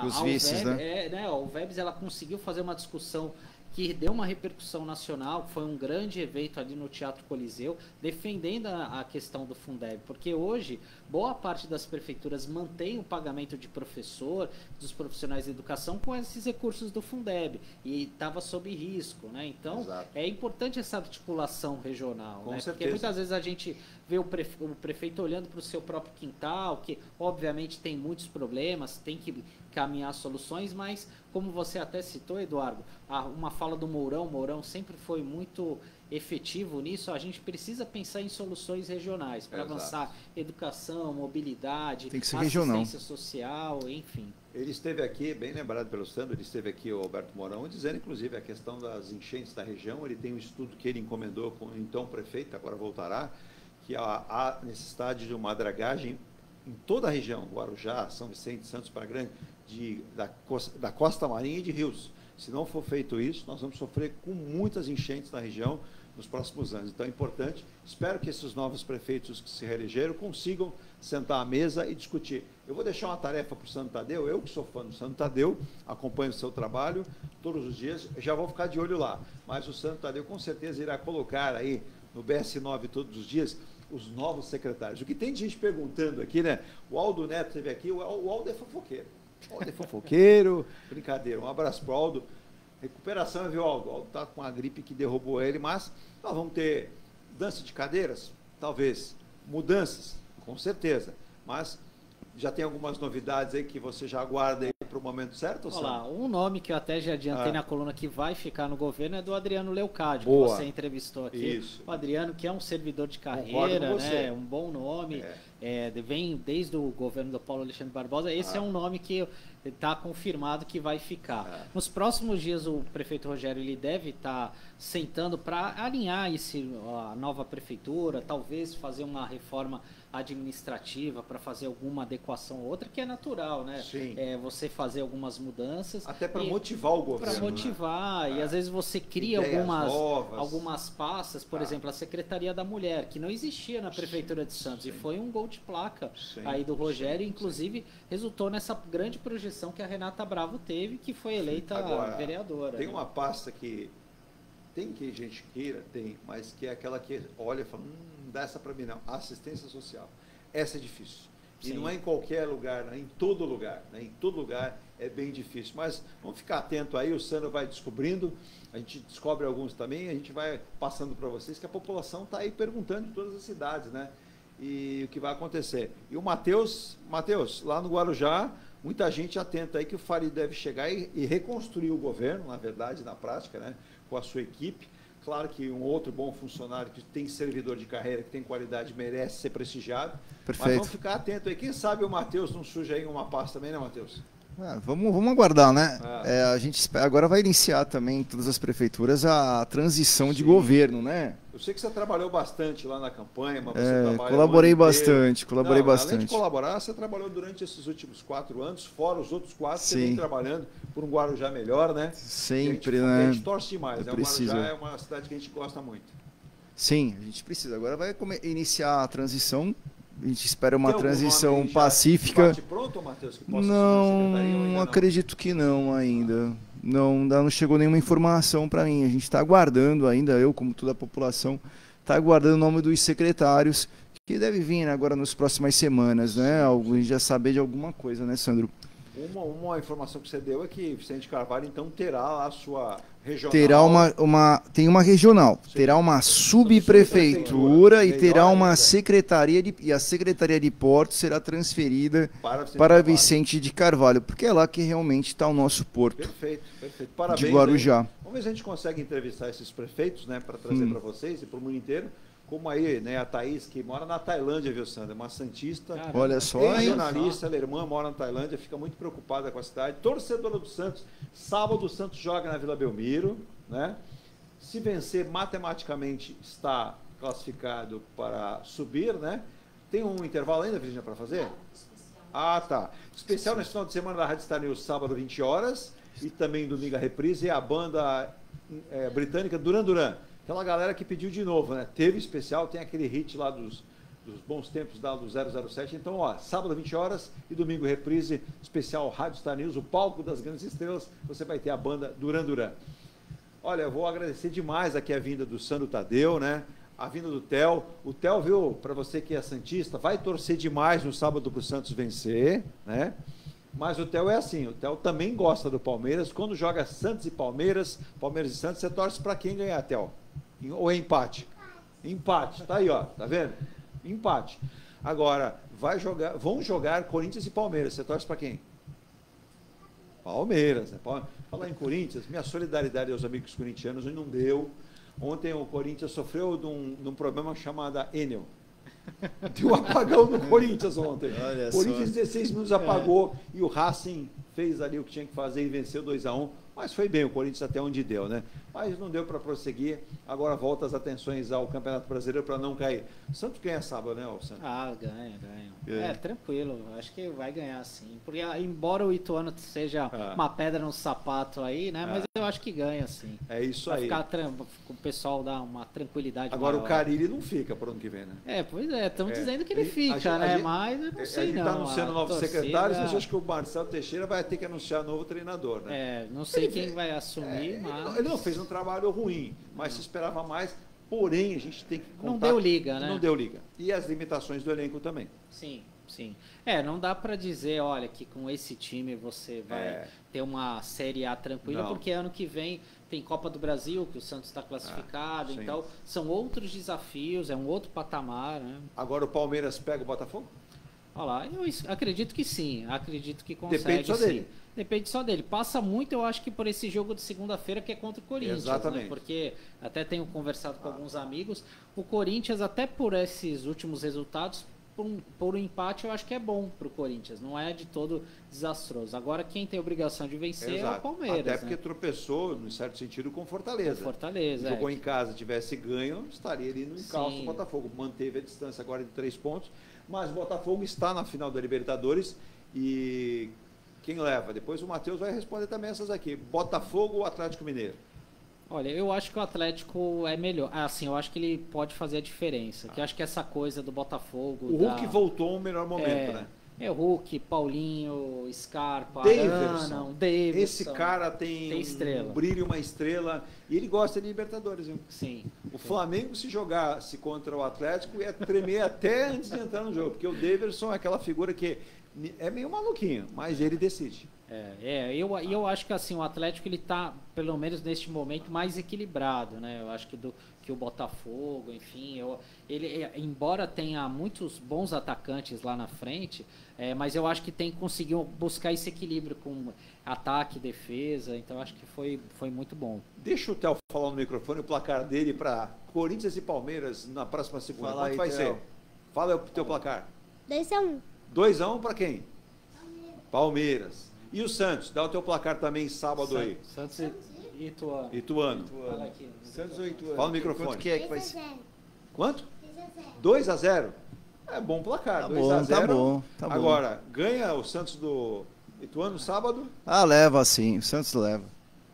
Os vices, né? A UVEBS, ela conseguiu fazer uma discussão que deu uma repercussão nacional, que foi um grande evento ali no Teatro Coliseu, defendendo a questão do Fundeb, porque hoje boa parte das prefeituras mantém o pagamento de professor, dos profissionais de educação com esses recursos do Fundeb, e estava sob risco, né? Então, é importante essa articulação regional, né? Porque muitas vezes a gente vê o prefeito olhando para o seu próprio quintal, que obviamente tem muitos problemas, tem que caminhar soluções, mas como você até citou, Eduardo, uma fala do Mourão sempre foi muito efetivo nisso, a gente precisa pensar em soluções regionais para avançar educação, mobilidade, assistência social, enfim. Ele esteve aqui, bem lembrado pelo Sandro, ele esteve aqui, o Alberto Mourão, dizendo inclusive a questão das enchentes da região. Ele tem um estudo que ele encomendou com o então prefeito, agora voltará, que há necessidade de uma dragagem em toda a região, Guarujá, São Vicente, Santos, Praia Grande, da Costa Marinha e de rios. Se não for feito isso, nós vamos sofrer com muitas enchentes na região nos próximos anos. Então é importante, espero que esses novos prefeitos que se reelegeram consigam sentar à mesa e discutir. Eu vou deixar uma tarefa para o Sandro Tadeu, eu que sou fã do Sandro Tadeu, acompanho o seu trabalho todos os dias, já vou ficar de olho lá, mas o Sandro Tadeu com certeza irá colocar aí no BS9 todos os dias os novos secretários. O que tem de gente perguntando aqui, né? O Aldo Neto esteve aqui, o Aldo é fofoqueiro. O Aldo é fofoqueiro, brincadeira. Um abraço para o Aldo. Recuperação, viu, Aldo? O Aldo está com a gripe que derrubou ele, mas nós vamos ter dança de cadeiras? Talvez. Mudanças? Com certeza. Mas já tem algumas novidades aí que você já aguarda aí para o momento certo? Olha lá, um nome que eu até já adiantei na coluna que vai ficar no governo é do Adriano Leocádio, que você entrevistou aqui. Isso. O Adriano, que é um servidor de carreira, né? Um bom nome, vem desde o governo do Paulo Alexandre Barbosa. Esse é um nome que está confirmado que vai ficar. Nos próximos dias, o prefeito Rogério ele deve estar sentando para alinhar a nova prefeitura, talvez fazer uma reforma administrativa para fazer alguma adequação ou outra, que é natural, né? Sim. Você fazer algumas mudanças. Até para motivar o governo. Para motivar, e às vezes você cria algumas pastas, por exemplo, a Secretaria da Mulher, que não existia na Prefeitura de Santos, e foi um gol de placa aí do Rogério, inclusive resultou nessa grande projeção que a Renata Bravo teve, que foi eleita vereadora. Tem uma pasta que tem que gente queira, mas que é aquela que olha e fala, não dá essa para mim não, assistência social. Essa é difícil. E não é em qualquer lugar, né? Em todo lugar. Né? Em todo lugar é bem difícil. Mas vamos ficar atento aí, o Sandro vai descobrindo, a gente descobre alguns também, a gente vai passando para vocês que a população está aí perguntando em todas as cidades, né? E o que vai acontecer. E o Matheus, lá no Guarujá, muita gente atenta aí que o Farid deve chegar e reconstruir o governo, na verdade, na prática, né? Com a sua equipe. Claro que um outro bom funcionário que tem servidor de carreira, que tem qualidade, merece ser prestigiado. Perfeito. Mas vamos ficar atento aí. Quem sabe o Matheus não surge aí em uma pasta também, né, Matheus? Vamos aguardar, né? A gente agora vai iniciar também em todas as prefeituras a transição de governo, né? Eu sei que você trabalhou bastante lá na campanha, mas você colaborei bastante. Além de colaborar, você trabalhou durante esses últimos 4 anos, fora os outros 4, você vem trabalhando por um Guarujá melhor, né? Sempre, né? A gente torce demais, né? O Guarujá é uma cidade que a gente gosta muito. Sim, a gente precisa. Agora vai iniciar a transição. A gente espera uma transição pacífica. Pronto, Matheus, não acredito que não ainda. Não chegou nenhuma informação para mim. A gente está aguardando ainda, eu como toda a população, está aguardando o nome dos secretários, que deve vir agora nas próximas semanas, né? A gente já saber de alguma coisa, né, Sandro? Uma informação que você deu é que Vicente Carvalho, então, terá a sua regional. Tem uma regional, terá uma subprefeitura e terá uma secretaria, e a Secretaria de Portos será transferida para Vicente de Carvalho, porque é lá que realmente está o nosso porto. Perfeito. Parabéns, de Guarujá. Vamos ver se a gente consegue entrevistar esses prefeitos, né, para trazer para vocês e para o mundo inteiro. Como aí, né, a Thaís, que mora na Tailândia, viu, Sandra? Uma santista. Caramba. Olha só, hein? Jornalista, ela é irmã, mora na Tailândia, fica muito preocupada com a cidade. Torcedora do Santos. Sábado o Santos joga na Vila Belmiro, né? Se vencer, matematicamente está classificado para subir, né? Tem um intervalo ainda, Virginia, para fazer? Tá. Especial nesse final de semana da Rádio Star News, sábado, 20 horas. E também domingo a reprise, e a banda britânica Duran Duran. Aquela galera que pediu de novo, né? Teve especial, tem aquele hit lá dos bons tempos lá do 007. Então, sábado 20 horas e domingo reprise, especial Rádio Star News, o palco das grandes estrelas. Você vai ter a banda Duran Duran. Olha, eu vou agradecer demais aqui a vinda do Sandro Tadeu, né? A vinda do Theo. O Theo, viu, para você que é santista, vai torcer demais no sábado para o Santos vencer, né? Mas o Theo é assim, o Theo também gosta do Palmeiras. Quando joga Santos e Palmeiras e Santos, você torce para quem ganhar, Theo? Ou é empate? Empate, tá aí, tá vendo? Empate. Agora, vão jogar Corinthians e Palmeiras. Você torce para quem? Palmeiras, né? Falar em Corinthians, minha solidariedade aos amigos corintianos não deu. Ontem o Corinthians sofreu de um problema chamado Enel. Deu um apagão no Corinthians ontem. O Corinthians 16 minutos apagou e o Racing fez ali o que tinha que fazer e venceu 2-1. Mas foi bem o Corinthians até onde deu, né? Mas não deu para prosseguir. Agora volta as atenções ao Campeonato Brasileiro para não cair. O Santos ganha sábado, né, Santos? Ganha. Tranquilo. Acho que vai ganhar sim. Porque, embora o Ituano seja uma pedra no sapato aí, né? Mas eu acho que ganha sim. É isso aí. Vai ficar o pessoal dar uma tranquilidade Agora maior. O Carille não fica por ano que vem, né? Pois é. Estão dizendo que ele fica, né? Mas eu não sei não. A gente está anunciando novos secretários, mas eu acho que o Marcelo Teixeira vai ter que anunciar novo treinador, né? Não sei quem vai assumir, mas... Ele não fez um trabalho ruim, mas se esperava mais. Porém, a gente tem que contar... Não deu liga, né? Não deu liga. E as limitações do elenco também. Sim. Não dá para dizer, olha, que com esse time você vai ter uma Série A tranquila, porque ano que vem tem Copa do Brasil, que o Santos está classificado, então são outros desafios, é um outro patamar, né? Agora o Palmeiras pega o Botafogo? Olha lá, eu acredito que sim, acredito que consegue. Depende só dele. Depende só dele. Passa muito, eu acho que por esse jogo de segunda-feira que é contra o Corinthians. Exatamente. Né? Porque até tenho conversado com alguns amigos, o Corinthians, até por esses últimos resultados, por um empate, eu acho que é bom para o Corinthians. Não é de todo desastroso. Agora, quem tem a obrigação de vencer é o Palmeiras. Até porque tropeçou, em certo sentido, com Fortaleza. Jogou em casa, tivesse ganho, estaria ali no encalço do Botafogo. Manteve a distância agora de 3 pontos. Mas o Botafogo está na final da Libertadores e quem leva? Depois o Matheus vai responder também essas aqui. Botafogo ou Atlético Mineiro? Olha, eu acho que o Atlético é melhor. Assim, eu acho que ele pode fazer a diferença. Que eu acho que essa coisa do Botafogo... O Hulk voltou no melhor momento, né? Hulk, Paulinho, Scarpa, Daverson. Daverson. Esse cara tem estrela. Um brilho, uma estrela. E ele gosta de Libertadores, viu? Sim. O Flamengo, se jogasse contra o Atlético, ia tremer até antes de entrar no jogo. Porque o Daverson é aquela figura que é meio maluquinho, mas ele decide. Eu acho que assim, o Atlético ele tá, pelo menos neste momento, mais equilibrado, né? Eu acho que o Botafogo, enfim, ele embora tenha muitos bons atacantes lá na frente, mas eu acho que conseguiu buscar esse equilíbrio com ataque e defesa, então acho que foi muito bom. Deixa o Theo falar no microfone o placar dele para Corinthians e Palmeiras na próxima segunda. Quanto vai ser? Fala o teu placar. 2-1. 2-1 para quem? Palmeiras. E o Santos? Dá o teu placar também sábado aí. Santos e Ituano. Ituano. Fala aqui. Santos ou Ituano? Fala no microfone. Quanto que é que vai ser? Quanto? 2-0. É bom placar. Tá 2-0. bom, tá bom, tá bom. Agora, ganha o Santos do Ituano sábado? Ah, leva sim. O Santos leva.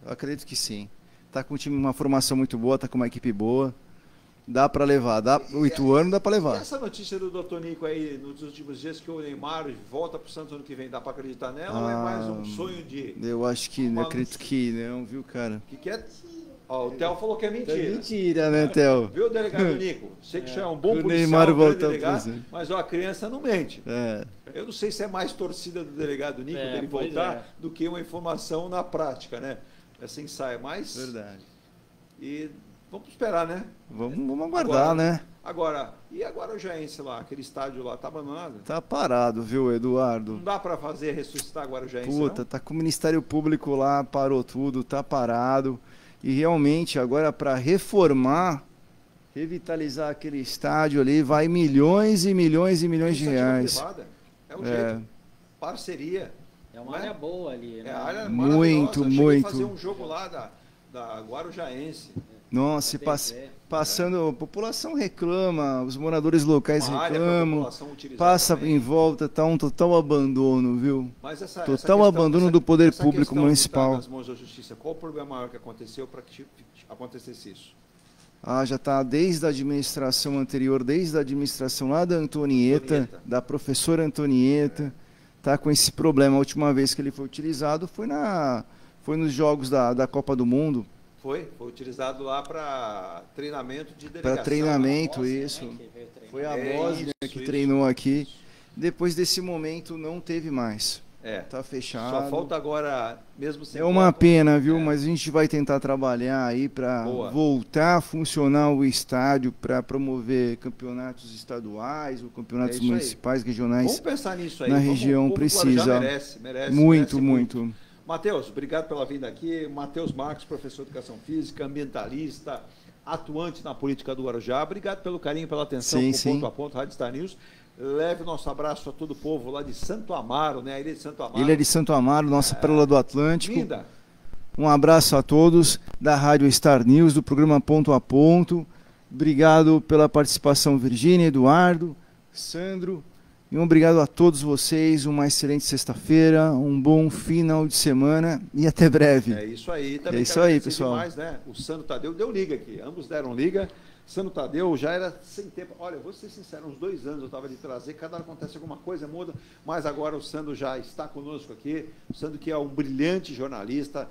Eu acredito que sim. Tá com um time, uma formação muito boa, tá com uma equipe boa. Dá para levar. O Ituano dá para E levar. essa notícia do Dr. Nico aí, nos últimos dias, que o Neymar volta pro Santos ano que vem, dá para acreditar nela ou é mais um sonho de... Eu acho que, acredito que não, viu, cara? Que é? Ó, o Theo falou que é mentira. É mentira, né, Theo? Viu, delegado Nico? Sei que o senhor é um bom O policial, Neymar um grande voltar delegado, pro Santos. mas ó, a criança não mente. É. Eu não sei se é mais torcida do delegado Nico dele voltar do que uma informação na prática, né? Essa ensaio, mas... Verdade. E vamos esperar, né? Vamos aguardar, né? Agora, e agora o Guarujaense lá, aquele estádio lá, tá abandonado? Tá parado, viu, Eduardo? Não dá para fazer ressuscitar agora o Guarujaense, Puta, não? tá com o Ministério Público lá, parou tudo, tá parado. E realmente, agora para reformar, revitalizar aquele estádio ali, vai milhões e milhões e milhões de reais. Privada. É um jeito. Parceria. É uma área boa ali, né? É a área muito, muito. fazer um jogo lá da Guarujaense. Nossa, passando, a população reclama, os moradores locais reclamam, passa em volta, tá um total abandono, viu? Mas total abandono do poder público municipal. Nas mãos da justiça, qual o problema maior que aconteceu para que acontecesse isso? Ah, já está desde a administração anterior, desde a administração lá da Antonieta, da professora Antonieta, tá com esse problema. A última vez que ele foi utilizado foi nos jogos da Copa do Mundo. Foi utilizado lá para treinamento de delegação. Para treinamento, isso. Foi a Bósnia que treinou aqui. Depois desse momento não teve mais. Tá fechado. Só falta agora, mesmo sem... É uma pena, viu? Mas a gente vai tentar trabalhar aí para voltar a funcionar o estádio, para promover campeonatos estaduais, ou campeonatos municipais, regionais. Vamos pensar nisso aí. Na região precisa. Merece Muito. Matheus, obrigado pela vinda aqui. Matheus Marcos, professor de Educação Física, ambientalista, atuante na política do Guarujá. Obrigado pelo carinho, pela atenção com Ponto a Ponto, Rádio Star News. Leve o nosso abraço a todo o povo lá de Santo Amaro, né? A ilha de Santo Amaro. Ilha de Santo Amaro, nossa pérola do Atlântico. Linda. Um abraço a todos da Rádio Star News, do programa Ponto a Ponto. Obrigado pela participação, Virgínia, Eduardo, Sandro. E um obrigado a todos vocês, uma excelente sexta-feira, um bom final de semana e até breve. É isso aí. Também é isso aí, pessoal. Demais, né? O Sandro Tadeu deu liga aqui, ambos deram liga. Sandro Tadeu já era sem tempo. Olha, vou ser sincero, uns 2 anos eu estava de trazer, cada hora acontece alguma coisa, muda, mas agora o Sandro já está conosco aqui. O Sandro, que é um brilhante jornalista,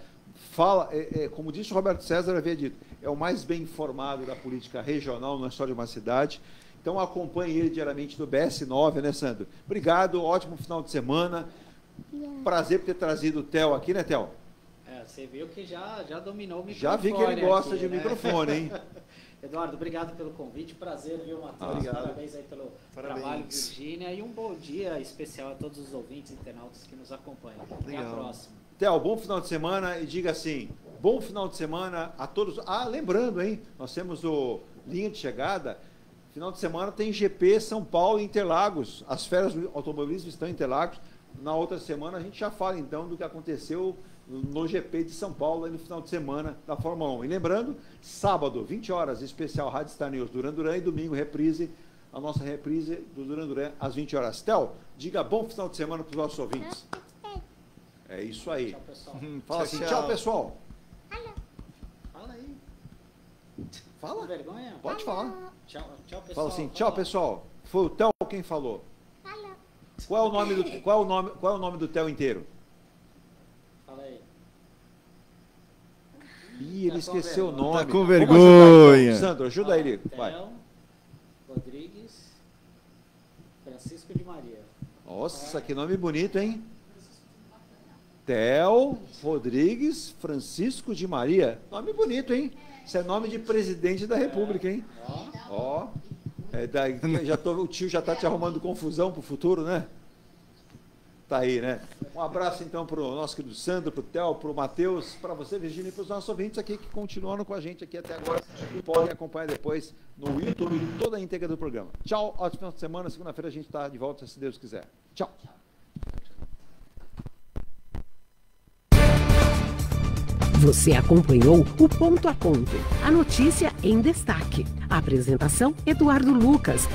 fala, como disse o Roberto César, havia dito, é o mais bem informado da política regional, não é só de uma cidade. Então acompanhe ele diariamente no BS9, né, Sandro? Obrigado, ótimo final de semana. Prazer por ter trazido o Theo aqui, né, Theo? Você viu que já dominou o microfone. Já vi que ele gosta aqui, de microfone, hein? Eduardo, obrigado pelo convite. Prazer, viu, Matheus? Parabéns aí pelo trabalho, Virgínia. E um bom dia especial a todos os ouvintes internautas que nos acompanham. Até a próxima. Theo, bom final de semana e diga assim, bom final de semana a todos. Ah, lembrando, hein? Nós temos o Linha de Chegada. Final de semana tem GP São Paulo e Interlagos. As férias do automobilismo estão em Interlagos. Na outra semana a gente já fala então do que aconteceu no GP de São Paulo aí no final de semana da Fórmula 1. E lembrando, sábado, 20 horas, especial Rádio Star News Duran Duran e domingo reprise, a nossa reprise do Duran Duran às 20 horas. Theo, diga bom final de semana para os nossos ouvintes. É isso aí. Tchau, pessoal. Fala assim, tchau, pessoal. Fala aí. Fala. Com vergonha? Pode falar. Tchau, pessoal. Fala assim, tchau, pessoal. Foi o Theo quem falou. Qual é o nome do Theo inteiro? Fala aí. Ih, ele esqueceu o nome. Tá com vergonha. Sandro, ajuda ele. Vai. Theo Rodrigues Francisco de Maria. Nossa, que nome bonito, hein? Theo Rodrigues Francisco de Maria. Nome bonito, hein? Isso é nome de presidente da República, hein? Ó. O tio já está te arrumando confusão para o futuro, né? Tá aí, né? Um abraço, então, para o nosso querido Sandro, para o Theo, para o Matheus, para você, Virgínia, e para os nossos ouvintes aqui que continuaram com a gente aqui até agora e podem acompanhar depois no YouTube toda a íntegra do programa. Tchau, ótimo final de semana. Segunda-feira a gente está de volta, se Deus quiser. Tchau. Você acompanhou o Ponto a Ponto, a notícia em destaque. A apresentação, Eduardo Lucas.